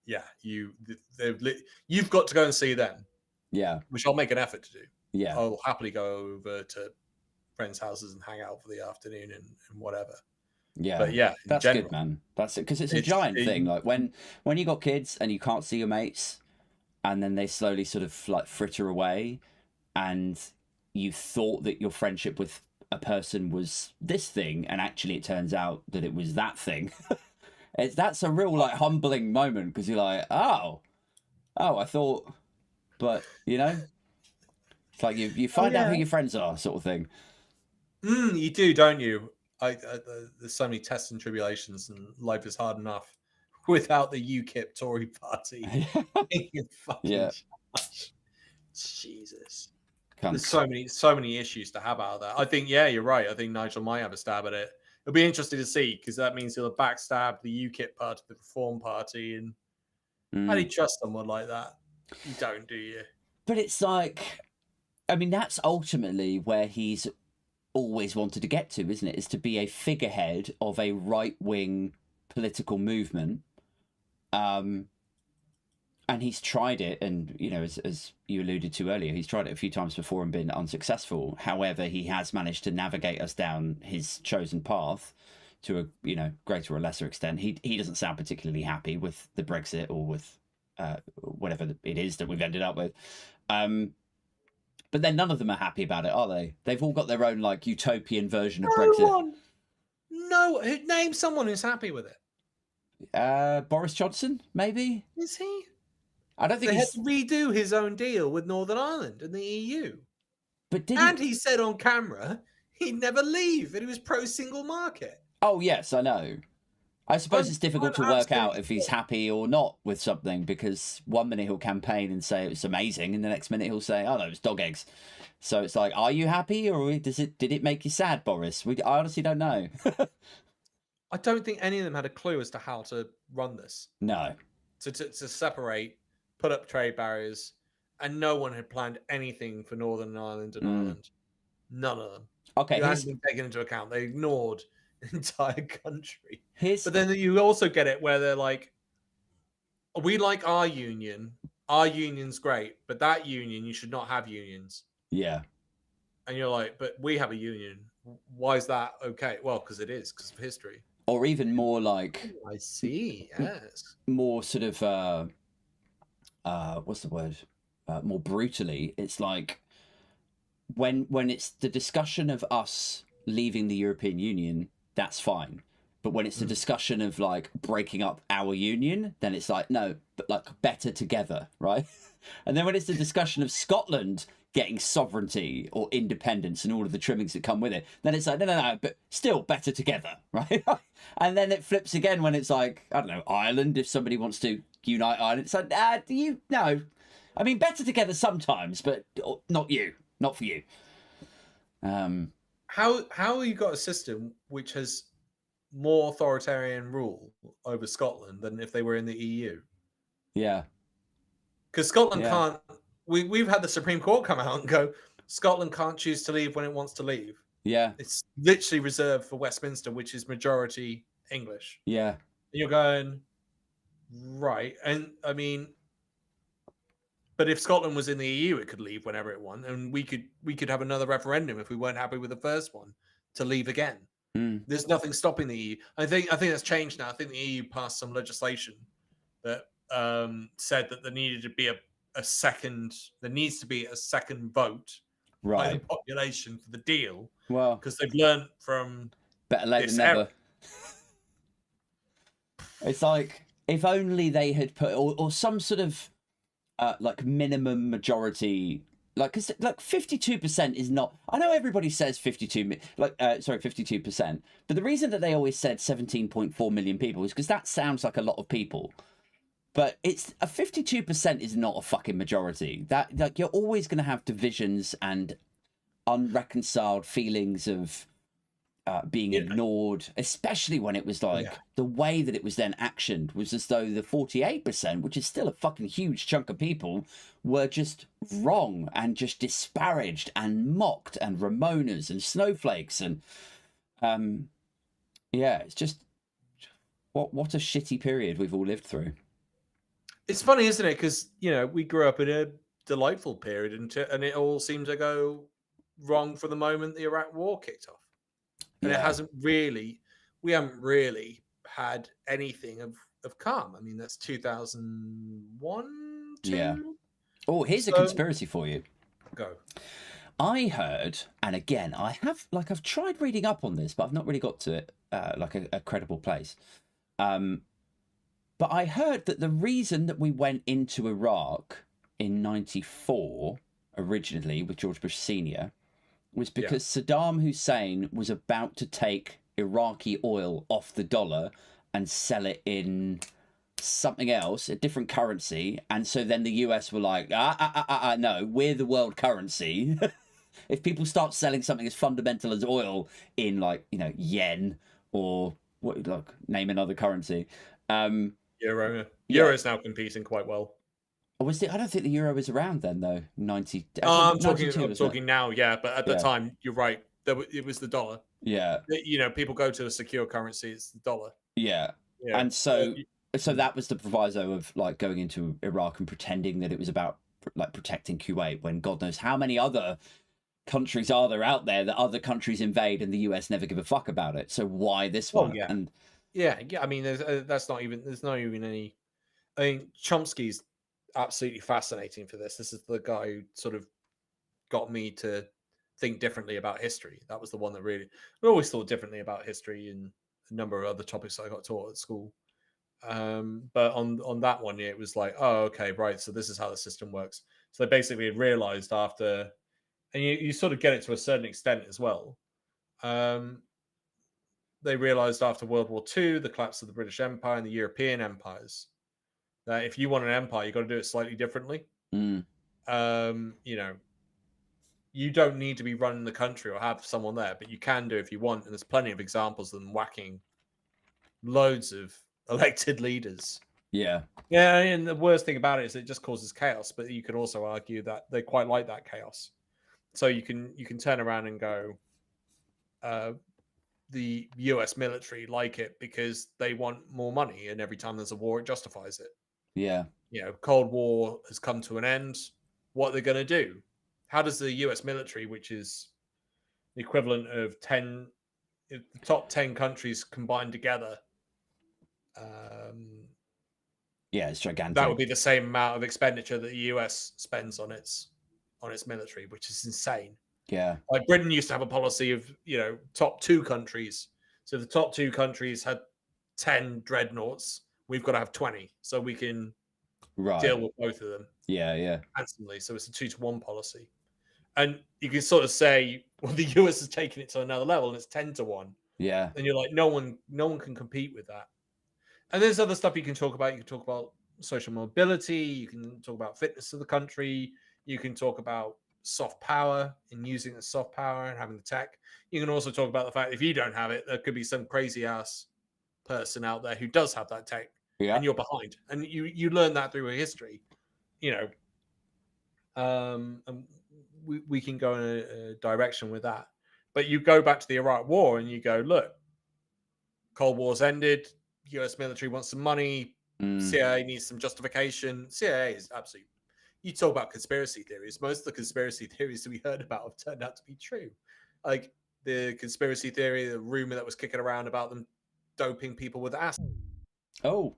yeah, you've got to go and see them. Yeah, which I'll make an effort to do. Yeah, I'll happily go over to friends' houses and hang out for the afternoon and whatever. Yeah, but yeah, that's good, man. That's it, because it's a giant thing. Like when you got kids and you can't see your mates, and then they slowly sort of like fritter away, and you thought that your friendship with a person was this thing, and actually it turns out that it was that thing. That's a real like humbling moment, because you're like, oh, I thought, but it's like you find out who your friends are, sort of thing. You do, don't you? There's so many tests and tribulations, and life is hard enough without the UKIP Tory party. Yeah. Jesus. Cunts. There's so many issues to have out of that. I think, yeah, you're right. I think Nigel might have a stab at it. It'll be interesting to see, because that means he'll backstab the UKIP party, the Reform Party, and how do you trust someone like that? You don't, do you? But it's like, I mean, that's ultimately where he's always wanted to get to, isn't it? Is to be a figurehead of a right-wing political movement. And he's tried it, and as you alluded to earlier, he's tried it a few times before and been unsuccessful. However, he has managed to navigate us down his chosen path to a greater or lesser extent. He doesn't sound particularly happy with the Brexit, or with whatever it is that we've ended up with. But then none of them are happy about it, are they? They've all got their own like utopian version of Brexit. No, name someone who's happy with it. Boris Johnson, maybe? Is he? I don't think they had to redo his own deal with Northern Ireland and the EU. But he said on camera he'd never leave, and he was pro single market. Oh yes, I know. I suppose it's difficult to work out if he's happy or not with something, because one minute he'll campaign and say it's amazing, and the next minute he'll say, "Oh no, it's dog eggs." So it's like, are you happy, or did it make you sad, Boris? I honestly don't know. I don't think any of them had a clue as to how to run this. No. To separate, put up trade barriers, and no one had planned anything for Northern Ireland and Ireland. None of them. Okay, it hadn't been taken into account. They ignored the entire country. But then you also get it where they're like, we like our union. Our union's great, but that union, you should not have unions. Yeah. And you're like, but we have a union. Why is that okay? Well, because it is, because of history. Or even more like... I see, yes. More sort of... what's the word? More brutally, it's like when it's the discussion of us leaving the European Union, that's fine. But when it's the discussion of like breaking up our union, then it's like, no, but like better together, right? And then when it's the discussion of Scotland getting sovereignty or independence and all of the trimmings that come with it, then it's like, no, but still better together, right? And then it flips again when it's like, I don't know, Ireland, if somebody wants to unite Ireland, it's like, no. I mean, better together sometimes, but not for you. How you got a system which has more authoritarian rule over Scotland than if they were in the EU? Yeah. Because Scotland can't... We've had the Supreme Court come out and go, Scotland can't choose to leave when it wants to leave. Yeah. It's literally reserved for Westminster, which is majority English. Yeah. And you're going, right. And I mean, but if Scotland was in the EU, it could leave whenever it wants. And we could have another referendum if we weren't happy with the first one to leave again. There's nothing stopping the EU. I think that's changed now. I think the EU passed some legislation that said that there needed to be a second vote by the population for the deal. Well, because they've learned from better late than never. It's like, if only they had put or some sort of like minimum majority, like, because like 52% is not... I know everybody says 52%, but the reason that they always said 17.4 million people is because that sounds like a lot of people. But it's a 52% is not a fucking majority. That, like, you're always going to have divisions and unreconciled feelings of being ignored, especially when it was like the way that it was then actioned was as though the 48%, which is still a fucking huge chunk of people, were just wrong and just disparaged and mocked and Ramonas and snowflakes and it's just what a shitty period we've all lived through. It's funny, isn't it? Because we grew up in a delightful period, and it all seemed to go wrong from the moment the Iraq War kicked off. And it hasn't really, we haven't really had anything of calm. I mean, that's 2001, 2? Oh, here's a conspiracy for you. Go. I heard, and again, I've tried reading up on this, but I've not really got to it like a credible place. But I heard that the reason that we went into Iraq in '94 originally with George Bush Sr. was because Saddam Hussein was about to take Iraqi oil off the dollar and sell it in something else, a different currency, and so then the US were like, no, we're the world currency. If people start selling something as fundamental as oil in, like, yen or what, like, name another currency. Euro is now competing quite well. I don't think the euro was around then though. I'm talking now, yeah, but at the time, you're right. It was the dollar. Yeah. People go to a secure currency. It's the dollar. Yeah. And so that was the proviso of like going into Iraq and pretending that it was about like protecting Kuwait, when God knows how many other countries are there out there that other countries invade and the US never give a fuck about it. So why this one? Yeah. And yeah. I mean, there's not even any. I mean, Chomsky's absolutely fascinating for this. This is the guy who sort of got me to think differently about history. That was the one that really. We always thought differently about history and a number of other topics I got taught at school. But on that one, it was like, oh, okay, right. So this is how the system works. So they basically realized after, and you sort of get it to a certain extent as well. They realized after World War II, the collapse of the British Empire and the European empires, that if you want an empire, you've got to do it slightly differently. You don't need to be running the country or have someone there, but you can do if you want. And there's plenty of examples of them whacking loads of elected leaders. Yeah. And the worst thing about it is it just causes chaos, but you can also argue that they quite like that chaos. So you can turn around and go, the US military like it because they want more money, and every time there's a war, it justifies it. Yeah. Cold War has come to an end. What are they going to do? How does the US military, which is the equivalent of the top 10 countries combined together, it's gigantic. That would be the same amount of expenditure that the US spends on its military, which is insane. Yeah. Like Britain used to have a policy of, top 2 countries. So the top 2 countries had 10 dreadnoughts. We've got to have 20 so we can deal with both of them. Yeah. Handsomely. So it's a 2-to-1 policy. And you can sort of say, well, the US has taken it to another level and it's 10-to-1. Yeah. And you're like, no one can compete with that. And there's other stuff you can talk about. You can talk about social mobility. You can talk about fitness of the country. You can talk about soft power and using the soft power and having the tech. You can also talk about the fact if you don't have it, there could be some crazy ass person out there who does have that tech, and you're behind. And you learn that through history, and we can go in a direction with that. But you go back to the Iraq War and you go, look, Cold War's ended. US military wants some money. CIA needs some justification. CIA is absolutely. You talk about conspiracy theories. Most of the conspiracy theories that we heard about have turned out to be true. Like the conspiracy theory, the rumor that was kicking around about them doping people with acid. Oh,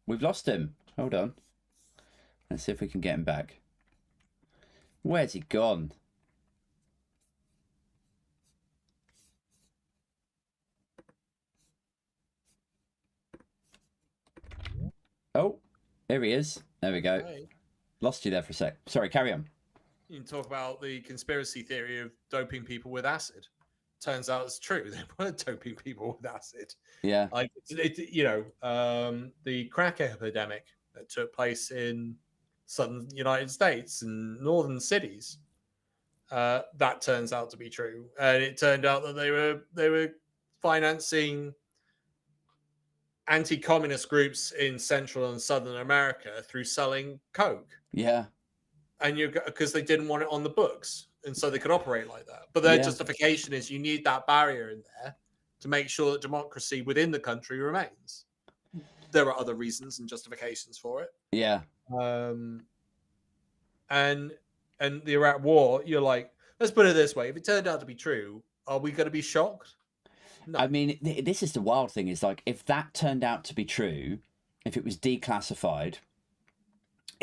we've lost him. Hold on. Let's see if we can get him back. Where's he gone? Oh, there he is. There we go. Hey. Lost you there for a sec. Sorry, carry on. You can talk about the conspiracy theory of doping people with acid. Turns out it's true. They weren't doping people with acid. Yeah. Like the crack epidemic that took place in southern United States and northern cities. That turns out to be true, and it turned out that they were financing anti-communist groups in Central and Southern America through selling coke. Yeah. And because they didn't want it on the books, and so they could operate like that. But their justification is you need that barrier in there to make sure that democracy within the country remains. There are other reasons and justifications for it. Yeah. And the Iraq War, you're like, let's put it this way: if it turned out to be true, are we going to be shocked? No. I mean, this is the wild thing, is like, if that turned out to be true, if it was declassified,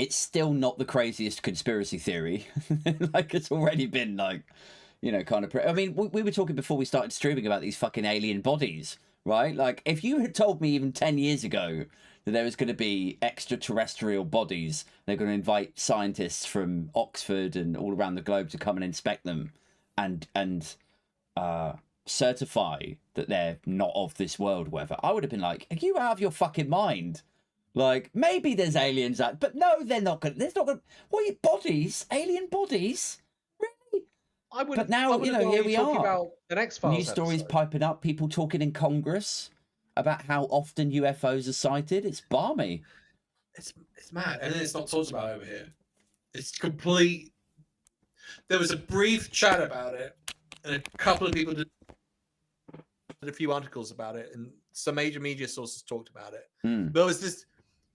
it's still not the craziest conspiracy theory. Like, it's already been like, you know, kind of. I mean, we were talking before we started streaming about these fucking alien bodies, right? Like, if you had told me even 10 years ago that there was going to be extraterrestrial bodies, they're going to invite scientists from Oxford and all around the globe to come and inspect them and certify that they're not of this world, whatever, I would have been like, are you out of your fucking mind? Like, maybe there's aliens out, but no, they're not going to. There's not going to. What, bodies? Alien bodies? Really? But now, you know, here we are. About an X-Files News stories piping up, people talking in Congress about how often UFOs are sighted. It's balmy. It's mad, and it's not talked about over here. It's complete. There was a brief chat about it, and a couple of people did a few articles about it, and some major media sources talked about it. But there was this.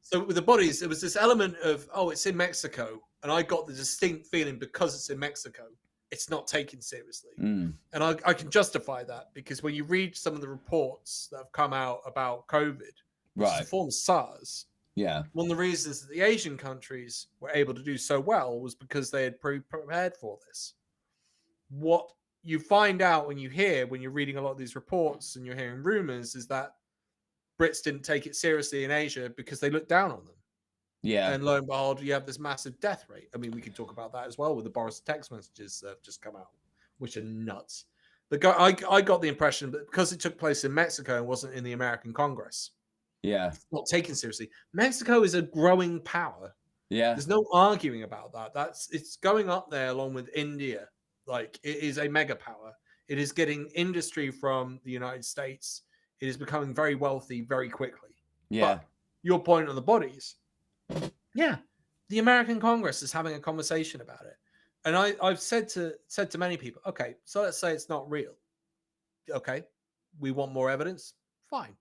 So with the bodies, there was this element of, oh, it's in Mexico, and I got the distinct feeling because it's in Mexico, it's not taken seriously. And I can justify that because when you read some of the reports that have come out about COVID, which is a form of SARS, one of the reasons that the Asian countries were able to do so well was because they had prepared for this. What you find out when you're reading a lot of these reports and you're hearing rumors is that Brits didn't take it seriously in Asia because they looked down on them. Yeah. And lo and behold, you have this massive death rate. I mean, we could talk about that as well with the Boris text messages that have just come out, which are nuts. But I got the impression that because it took place in Mexico and wasn't in the American Congress, it's not taken seriously. Mexico is a growing power. There's no arguing about that. It's going up there along with India. Like, it is a mega power. It is getting industry from the United States. It is becoming very wealthy very quickly. But your point on the bodies, the American Congress is having a conversation about it. And I've said to many people, okay, so let's say it's not real. Okay, we want more evidence. Fine.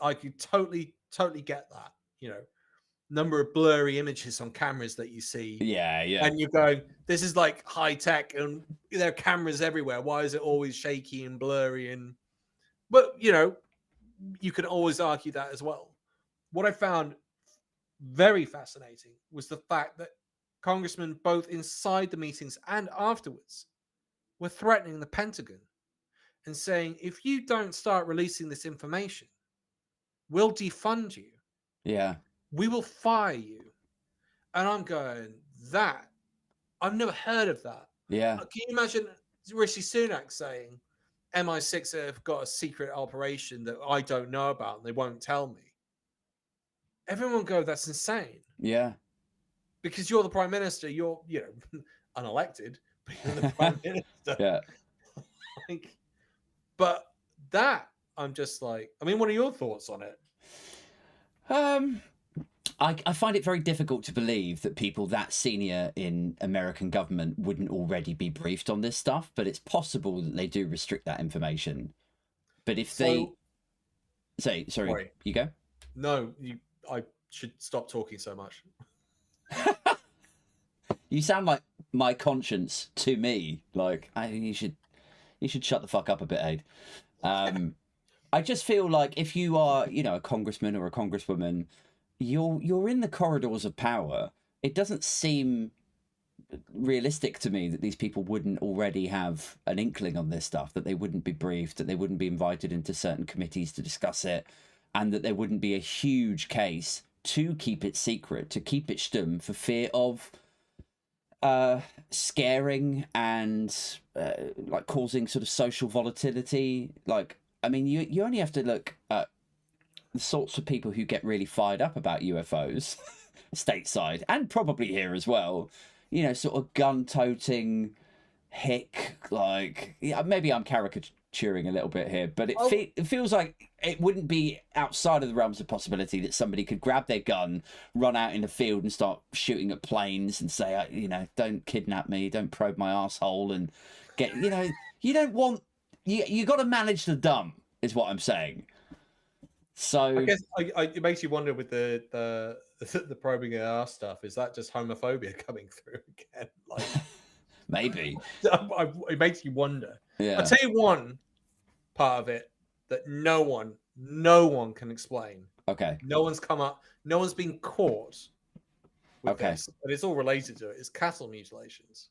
I could totally get that. You know, number of blurry images on cameras that you see. And you're going, this is like high tech and there are cameras everywhere. Why is it always shaky and blurry? But, you know, you can always argue that as well. What I found very fascinating was the fact that congressmen, both inside the meetings and afterwards, were threatening the Pentagon and saying, if you don't start releasing this information, we'll defund you. We will fire you. And I'm going, I've never heard of that. Can you imagine Rishi Sunak saying, MI6 have got a secret operation that I don't know about and they won't tell me? Everyone go, that's insane. Because you're the prime minister, you're, you know, unelected, but you're the prime minister. But that, I'm just like, I mean, what are your thoughts on it? I find it very difficult to believe that people that senior in American government wouldn't already be briefed on this stuff, but it's possible that they do restrict that information. But if sorry, you go? No, I should stop talking so much. You sound like my conscience to me. Like, you should shut the fuck up a bit, Aid. I just feel like if you are, you know, a congressman or a congresswoman, you're in the corridors of power. It doesn't seem realistic to me that these people wouldn't already have an inkling on this stuff, that they wouldn't be briefed, that they wouldn't be invited into certain committees to discuss it, and that there wouldn't be a huge case to keep it secret, to keep it stum, for fear of scaring and like causing sort of social volatility. Like, I mean, you only have to look at the sorts of people who get really fired up about UFOs stateside and probably here as well, you know, sort of gun-toting hick, like, maybe I'm caricaturing a little bit here, but it feels like it wouldn't be outside of the realms of possibility that somebody could grab their gun, run out in the field and start shooting at planes and say, you know, don't kidnap me, don't probe my asshole, and get, you know, you don't want, you got to manage the dumb, is what I'm saying. So I guess it makes you wonder with the probing your ass stuff. Is that just homophobia coming through again? Like, maybe it makes you wonder. I'll tell you one part of it that no one can explain. Okay. No one's come up. No one's been caught with this, and it's all related to it, is cattle mutilations.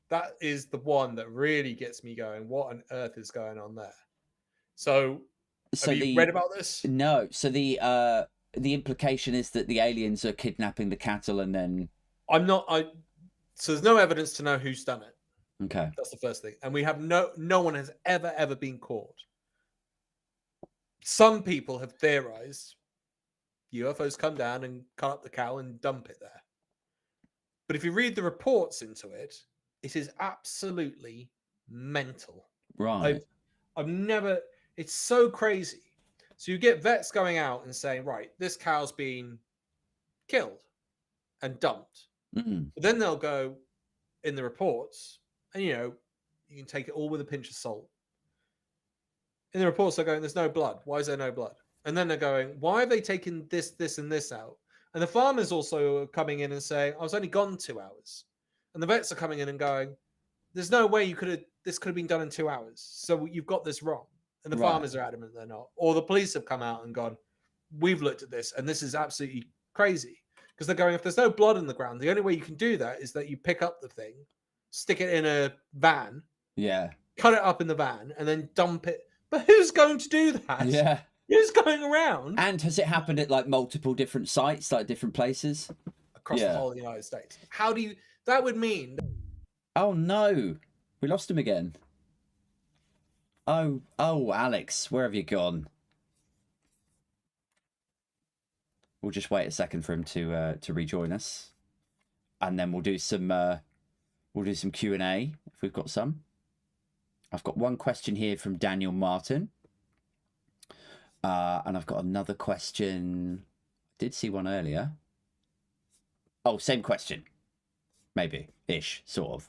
That is the one that really gets me going. What on earth is going on there? So, have you read about this? No. So the implication is that the aliens are kidnapping the cattle and then So there's no evidence to know who's done it. Okay. That's the first thing. And we have no one has ever been caught. Some people have theorized UFOs come down and cut up the cow and dump it there. But if you read the reports into it, it is absolutely mental. Right. I've never, it's so crazy. So you get vets going out and saying, right, this cow's been killed and dumped. Mm. But then they'll go in the reports, and you can take it all with a pinch of salt. In the reports, they're going, there's no blood. Why is there no blood? And then they're going, why have they taken this, this, and this out? And the farmers also are coming in and saying, I was only gone 2 hours. And the vets are coming in and going, there's no way this could have been done in 2 hours. So you've got this wrong. And the farmers are adamant they're not. Or the police have come out and gone, we've looked at this, and this is absolutely crazy. Because they're going, if there's no blood in the ground, the only way you can do that is that you pick up the thing, stick it in a van, cut it up in the van, and then dump it. But who's going to do that? Yeah. Who's going around? And has it happened at like multiple different sites, like different places? Across the whole of the United States. How do you... That would mean... Oh, no. We lost him again. Oh, Alex, where have you gone? We'll just wait a second for him to rejoin us, and then we'll do some Q&A if we've got some. I've got one question here from Daniel Martin, and I've got another question. I did see one earlier. Oh, same question, maybe ish, sort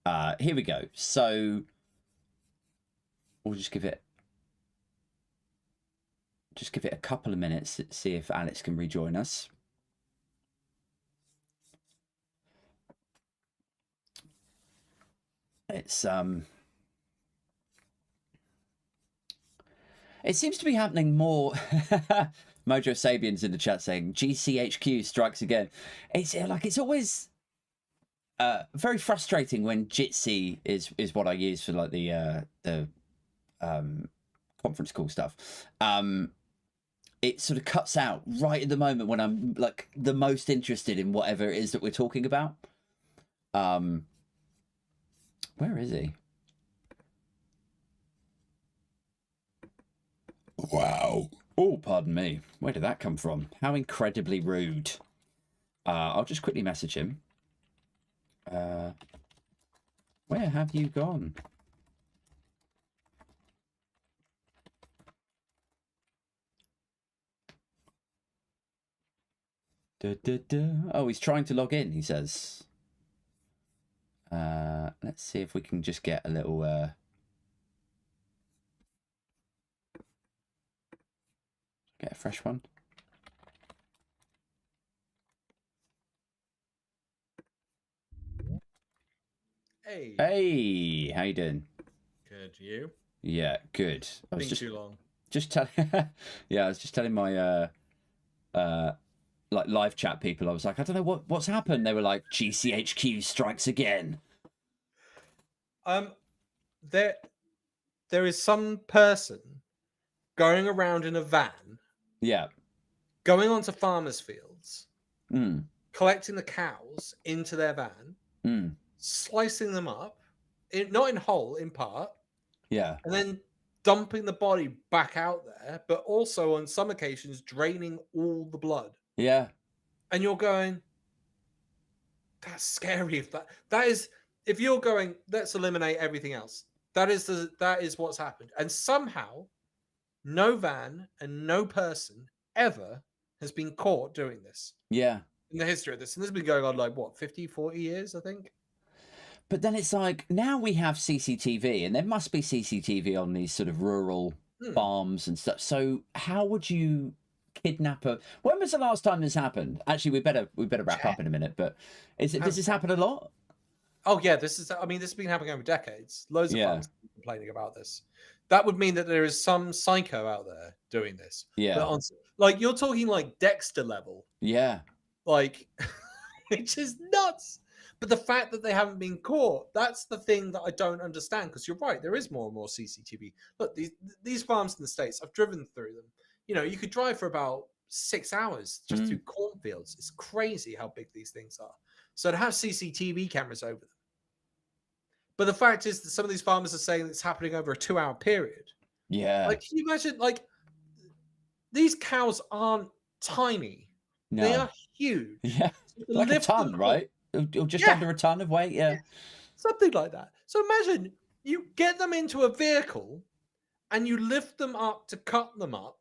of. Here we go. So we'll just give it a couple of minutes to see if Alex can rejoin us. It seems to be happening more. Mojo Sabian's in the chat saying GCHQ strikes again. It's always very frustrating when Jitsi is what I use for like the conference call stuff. It sort of cuts out right at the moment when I'm like the most interested in whatever it is that we're talking about. Where is he? Wow. Oh, pardon me. Where did that come from? How incredibly rude. I'll just quickly message him. Where have you gone? Oh, he's trying to log in, he says. Let's see if we can just get a little... Get a fresh one. Hey. Hey, how you doing? Good, you? Yeah, good. I was too long. I was just telling my like live chat people. I was like, I don't know what's happened. They were like, GCHQ strikes again. There is some person going around in a van. Yeah. Going onto farmers' fields, collecting the cows into their van, slicing them up, not in whole, in part. Yeah. And then dumping the body back out there, but also on some occasions draining all the blood. Yeah. And you're going, that's scary. If you're going, let's eliminate everything else. That is what's happened. And somehow, no van and no person ever has been caught doing this. Yeah. In the history of this. And this has been going on like, what, 50, 40 years, I think? But then it's like, now we have CCTV, and there must be CCTV on these sort of rural farms and stuff. So how would you kidnap a... When was the last time this happened? Actually, we better wrap up in a minute, but does this happen a lot? Oh, yeah, this has been happening over decades. Loads of farmers complaining about this. That would mean that there is some psycho out there doing this. Yeah. Like, you're talking like Dexter level. Yeah. Like, which is nuts. But the fact that they haven't been caught, that's the thing that I don't understand. Because you're right, there is more and more CCTV. Look, these farms in the States, I've driven through them. You know, you could drive for about 6 hours just through cornfields. It's crazy how big these things are. So to have CCTV cameras over them. But the fact is that some of these farmers are saying it's happening over a 2-hour period. Yeah. Like, can you imagine, like, these cows aren't tiny. No. They are huge. Yeah. So Like a ton, right? Or just under a ton of weight, yeah. Something like that. So imagine you get them into a vehicle and you lift them up to cut them up,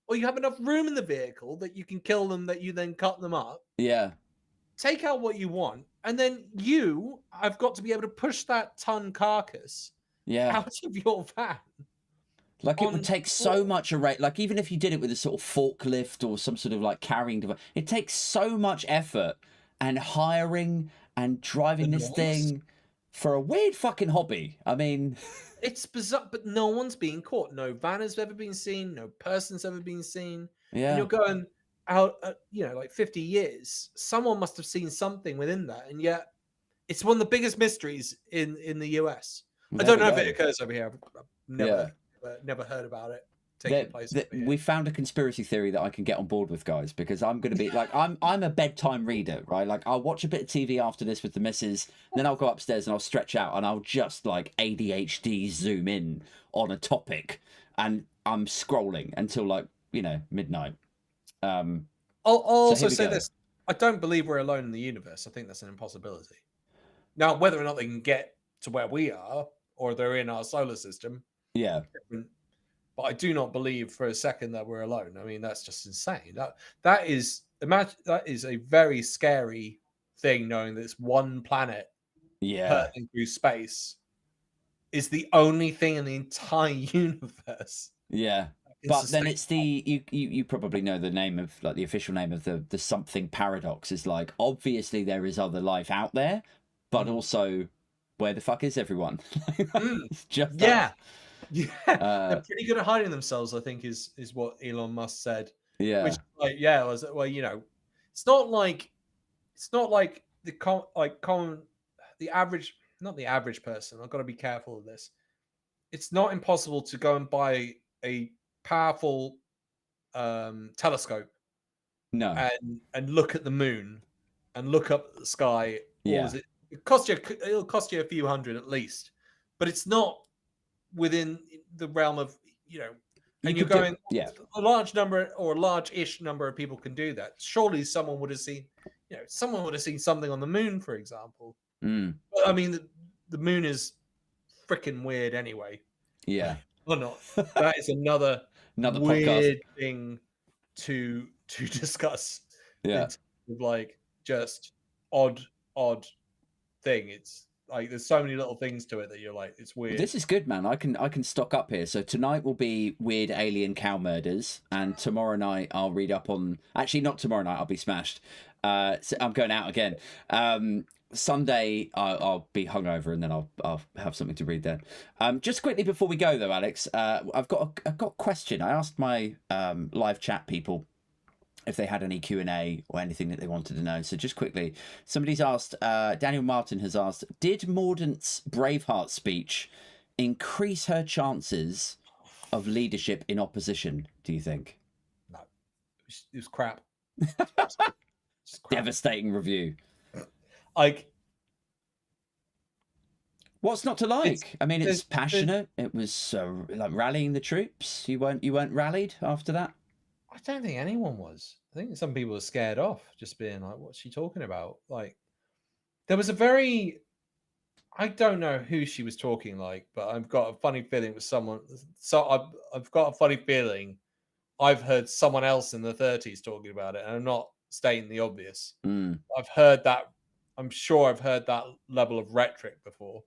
or you have enough room in the vehicle that you can kill them, that you then cut them up. Yeah. Take out what you want, and then I've got to be able to push that ton carcass out of your van. Like, it would take so much like, even if you did it with a sort of forklift or some sort of like carrying device, it takes so much effort and hiring and driving this thing for a weird fucking hobby. I mean, it's bizarre, but no one's being caught. No van has ever been seen. No person's ever been seen. Yeah. And you're going out, like 50 years. Someone must have seen something within that, and yet it's one of the biggest mysteries in the US. I don't know if it occurs over here. I've never heard about it taking place. We found a conspiracy theory that I can get on board with, guys, because I'm going to be like, I'm a bedtime reader, right? Like, I'll watch a bit of TV after this with the missus, then I'll go upstairs and I'll stretch out and I'll just like ADHD zoom in on a topic, and I'm scrolling until like, midnight. I'll also say this: I don't believe we're alone in the universe. I think that's an impossibility. Now, whether or not they can get to where we are, or they're in our solar system, but I do not believe for a second that we're alone. I mean, that's just insane. That is a very scary thing, knowing that it's one planet hurtling through space is the only thing in the entire universe. Yeah. But then it's you probably know the name of, like, the official name of the something paradox is, like, obviously there is other life out there, but also where the fuck is everyone? Just us. They're pretty good at hiding themselves, I think, is what Elon Musk said. Yeah. Which, like, was, well, it's not like the average, not the average person. I've got to be careful of this. It's not impossible to go and buy a powerful telescope, and look at the moon and look up at the sky. It'll cost you a few hundred at least, but it's not within the realm of, and you're going, a large number or a large-ish number of people can do that. Surely someone would have seen something on the moon, for example. But, I mean, the moon is freaking weird anyway. Yeah. Or not. That is another weird podcast thing to discuss. Yeah. Like, just odd thing. It's like there's so many little things to it that you're like, it's weird. This is good, man. I can stock up here. So tonight will be weird alien cow murders, and tomorrow night I'll read up on. Actually, not tomorrow night. I'll be smashed. So I'm going out again. Sunday I'll be hungover, and then I'll have something to read then. Just quickly before we go though, Alex, I've got a question. I asked my live chat people if they had any Q&A or anything that they wanted to know. So just quickly, somebody's asked, Daniel Martin has asked, did Mordaunt's Braveheart speech increase her chances of leadership in opposition, do you think? No, it was crap. Devastating review. Like, what's not to like? I mean, it's passionate. It was like rallying the troops. You weren't rallied after that? I don't think anyone was. I think some people are scared off, just being like, what's she talking about? Like, there was I don't know who she was talking like, but I've got a funny feeling it was someone. So I've got a funny feeling I've heard someone else in the 30s talking about it, and I'm not stating the obvious. I've heard that. I'm sure I've heard that level of rhetoric before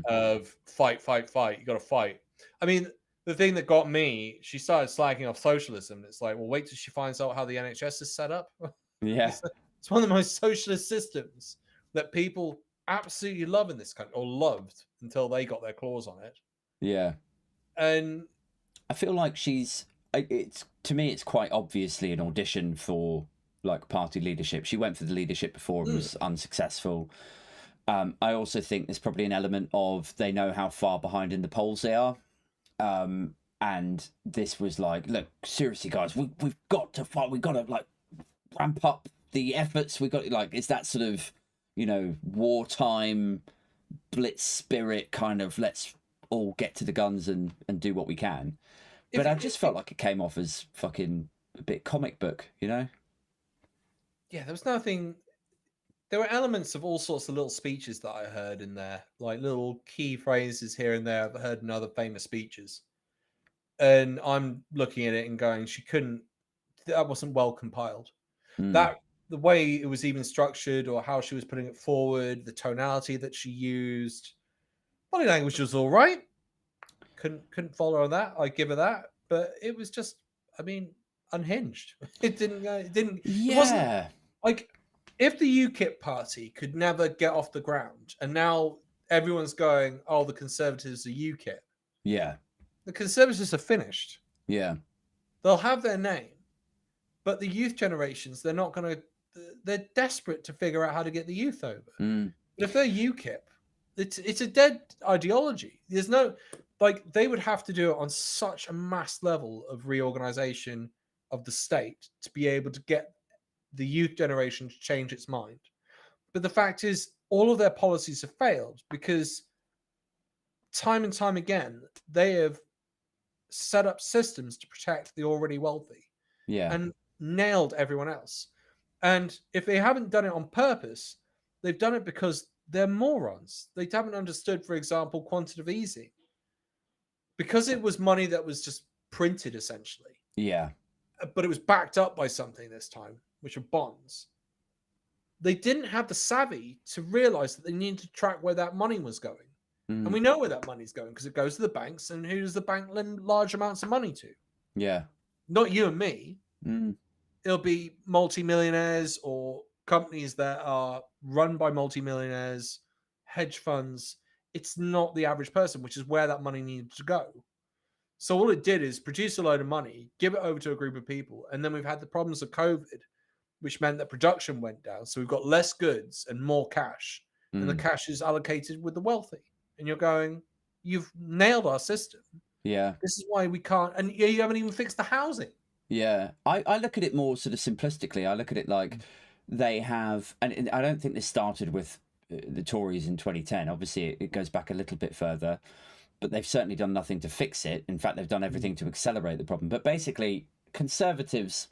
of fight. You got to fight. I mean, the thing that got me, she started slagging off socialism. It's like, well, wait till she finds out how the NHS is set up. Yeah. It's one of the most socialist systems that people absolutely love in this country, or loved until they got their claws on it. Yeah. And I feel like to me, it's quite obviously an audition for like party leadership. She went for the leadership before and was unsuccessful. I also think there's probably an element of they know how far behind in the polls they are. And this was like, look, seriously, guys, we've got to fight. We've got to like ramp up the efforts. We've got like, it's that sort of, you know, wartime blitz spirit kind of, let's all get to the guns and do what we can. But I just felt like it came off as fucking a bit comic book, you know? Yeah, there was nothing. There were elements of all sorts of little speeches that I heard in there, like little key phrases here and there I've heard in other famous speeches. And I'm looking at it and going, that wasn't well compiled. That the way it was even structured or how she was putting it forward, the tonality that she used, body language was all right. Couldn't follow on that. I give her that, but it was just, I mean, unhinged. It didn't. It wasn't like if the UKIP party could never get off the ground, and now everyone's going, "Oh, the Conservatives are UKIP." Yeah. The Conservatives are finished. Yeah. They'll have their name, but the youth generations, they're not going to. They're desperate to figure out how to get the youth over. But if they're UKIP, it's a dead ideology. There's no like they would have to do it on such a mass level of reorganization of the state to be able to get the youth generation to change its mind. But the fact is, all of their policies have failed because time and time again, they have set up systems to protect the already wealthy and nailed everyone else. And if they haven't done it on purpose, they've done it because they're morons. They haven't understood, for example, quantitative easing. Because it was money that was just printed essentially. Yeah. But it was backed up by something this time, which are bonds. They didn't have the savvy to realize that they needed to track where that money was going. And we know where that money's going because it goes to the banks. And who does the bank lend large amounts of money to? Yeah. Not you and me. It'll be multimillionaires or companies that are run by multimillionaires, hedge funds. It's not the average person, which is where that money needed to go. So all it did is produce a load of money, give it over to a group of people. And then we've had the problems of COVID, which meant that production went down. So we've got less goods and more cash. And the cash is allocated with the wealthy. And you're going, you've nailed our system. Yeah. This is why we can't. And you haven't even fixed the housing. Yeah. I look at it more sort of simplistically. I look at it like they have, and I don't think this started with the Tories in 2010. Obviously, it goes back a little bit further, but they've certainly done nothing to fix it. In fact, they've done everything to accelerate the problem. But basically, Conservatives,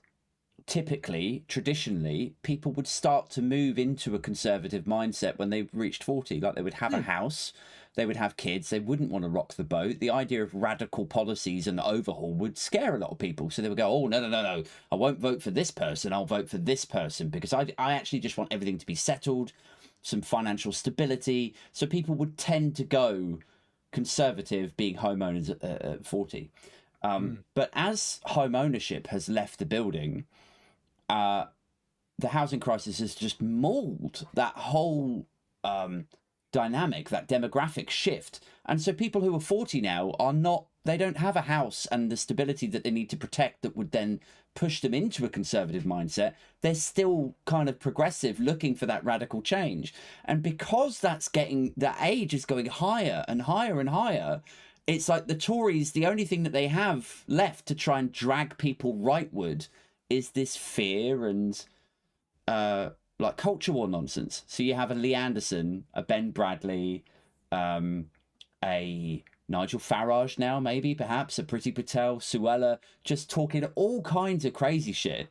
typically, traditionally, people would start to move into a conservative mindset when they reached 40. Like they would have a house, they would have kids, they wouldn't want to rock the boat. The idea of radical policies and overhaul would scare a lot of people. So they would go, oh, no, I won't vote for this person, I'll vote for this person because I actually just want everything to be settled, some financial stability. So people would tend to go conservative, being homeowners at 40. But as home ownership has left the building, the housing crisis has just mauled that whole dynamic, that demographic shift. And so people who are 40 now they don't have a house and the stability that they need to protect that would then push them into a conservative mindset. They're still kind of progressive, looking for that radical change. And because that age is going higher and higher and higher, it's like the Tories, the only thing that they have left to try and drag people rightward is this fear and like culture war nonsense. So you have a Lee Anderson, a Ben Bradley, a Nigel Farage now, maybe, perhaps, a Priti Patel, Suella, just talking all kinds of crazy shit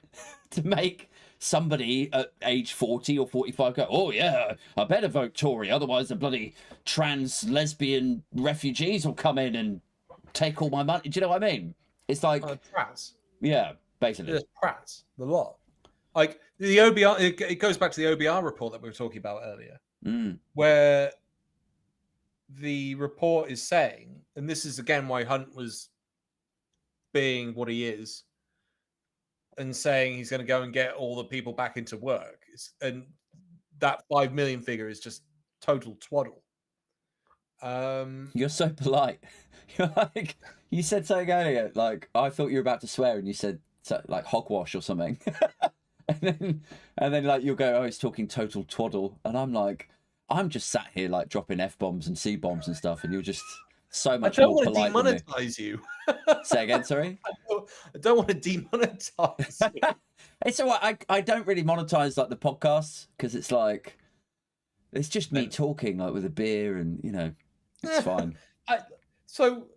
to make somebody at age 40 or 45 go, oh yeah, I better vote Tory, otherwise the bloody trans lesbian refugees will come in and take all my money. Do you know what I mean? It's like prats. Yeah, basically. There's prats, the lot. Like the OBR, it goes back to the OBR report that we were talking about earlier, where the report is saying, and this is again why Hunt was being what he is, and saying he's going to go and get all the people back into work. And that 5 million figure is just total twaddle. You're so polite. You're like, you said something earlier, like, I thought you were about to swear and you said like hogwash or something. and then like you'll go, oh, he's talking total twaddle, and I'm like, I'm just sat here like dropping F-bombs and C-bombs and stuff, and you're just so much more polite than me. I don't want to demonetize you. Say again, sorry. I don't want to demonetize you. It's all right. I don't really monetize like the podcasts because it's like it's just me talking like with a beer, and you know, it's fine. So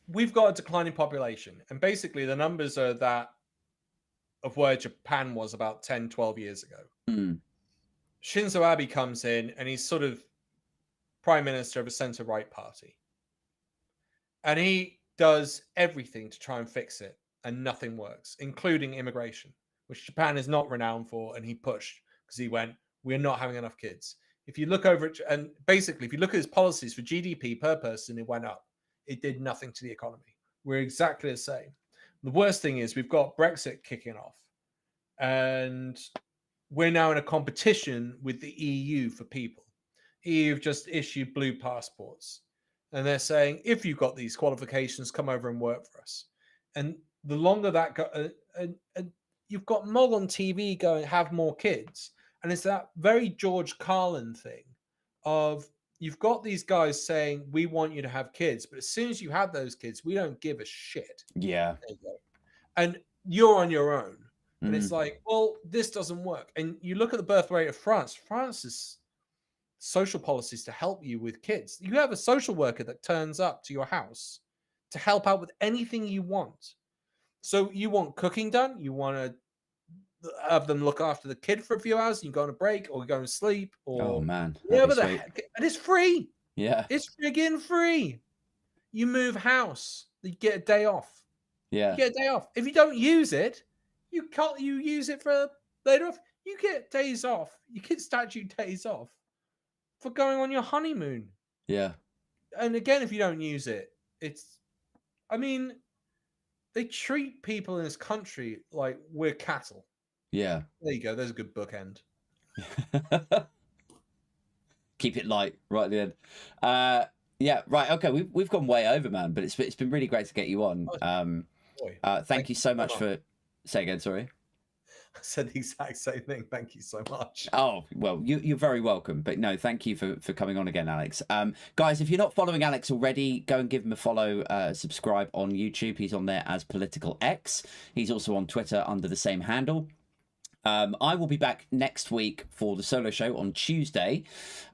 we've got a declining population, and basically the numbers are that of where Japan was about 10, 12 years ago. Mm. Shinzo Abe comes in, and he's sort of prime minister of a centre-right party. And he does everything to try and fix it, and nothing works, including immigration, which Japan is not renowned for, and he pushed because he went, we're not having enough kids. If you look over it, and basically, if you look at his policies for GDP per person, it went up. It did nothing to the economy. We're exactly the same. The worst thing is we've got Brexit kicking off, and we're now in a competition with the EU for people. EU have just issued blue passports, and they're saying, if you've got these qualifications, come over and work for us. And the longer that goes, you've got Mog on TV going, have more kids. And it's that very George Carlin thing of, you've got these guys saying, we want you to have kids, but as soon as you have those kids, we don't give a shit. Yeah. There you go. And you're on your own. And it's like, well, this doesn't work. And you look at the birth rate of France. France's social policies to help you with kids. You have a social worker that turns up to your house to help out with anything you want. So you want cooking done, you want to have them look after the kid for a few hours, you go on a break or go and sleep, or oh man, whatever the heck. And it's free. Yeah, it's friggin' free. You move house, you get a day off. Yeah, you get a day off. If you don't use it, you use it for later off. You get days off. You get statute days off for going on your honeymoon. Yeah. And again, if you don't use it, I mean, they treat people in this country like we're cattle. Yeah. There you go. There's a good bookend. Keep it light right at the end. Yeah, right. Okay, we've gone way over, man, but it's been really great to get you on. Thank you so much for... Say again, sorry. I said the exact same thing. Thank you so much. Oh, well, you're very welcome. But no, thank you for coming on again, Alex. Guys, if you're not following Alex already, go and give him a follow, subscribe on YouTube. He's on there as Political X. He's also on Twitter under the same handle. I will be back next week for the solo show on Tuesday.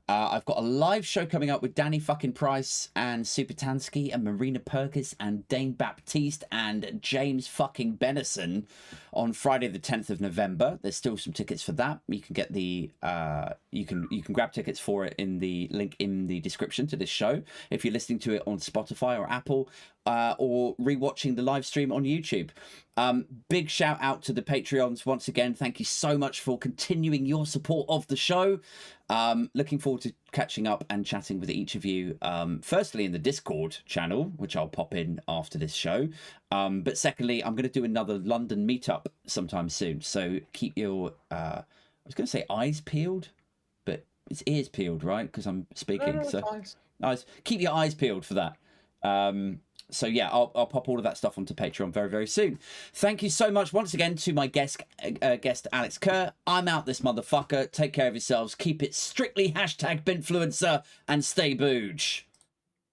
I've got a live show coming up with Danny fucking Price and Supertansky and Marina Perkis and Dane Baptiste and James fucking Benison on Friday the 10th of November. There's still some tickets for that. You can get the you can grab tickets for it in the link in the description to this show if you're listening to it on Spotify or Apple, or rewatching the live stream on YouTube. Big shout out to the Patreons once again. Thank you so much for continuing your support of the show. Looking forward to catching up and chatting with each of you, firstly in the Discord channel, which I'll pop in after this show, but secondly I'm going to do another London meetup sometime soon, so keep your I was going to say eyes peeled, but it's ears peeled, right? Because I'm speaking. No, so eyes. Keep your eyes peeled for that. So yeah, I'll pop all of that stuff onto Patreon very, very soon. Thank you so much once again to my guest Alex Kerr. I'm out this motherfucker. Take care of yourselves. Keep it strictly #Binfluencer and stay booge.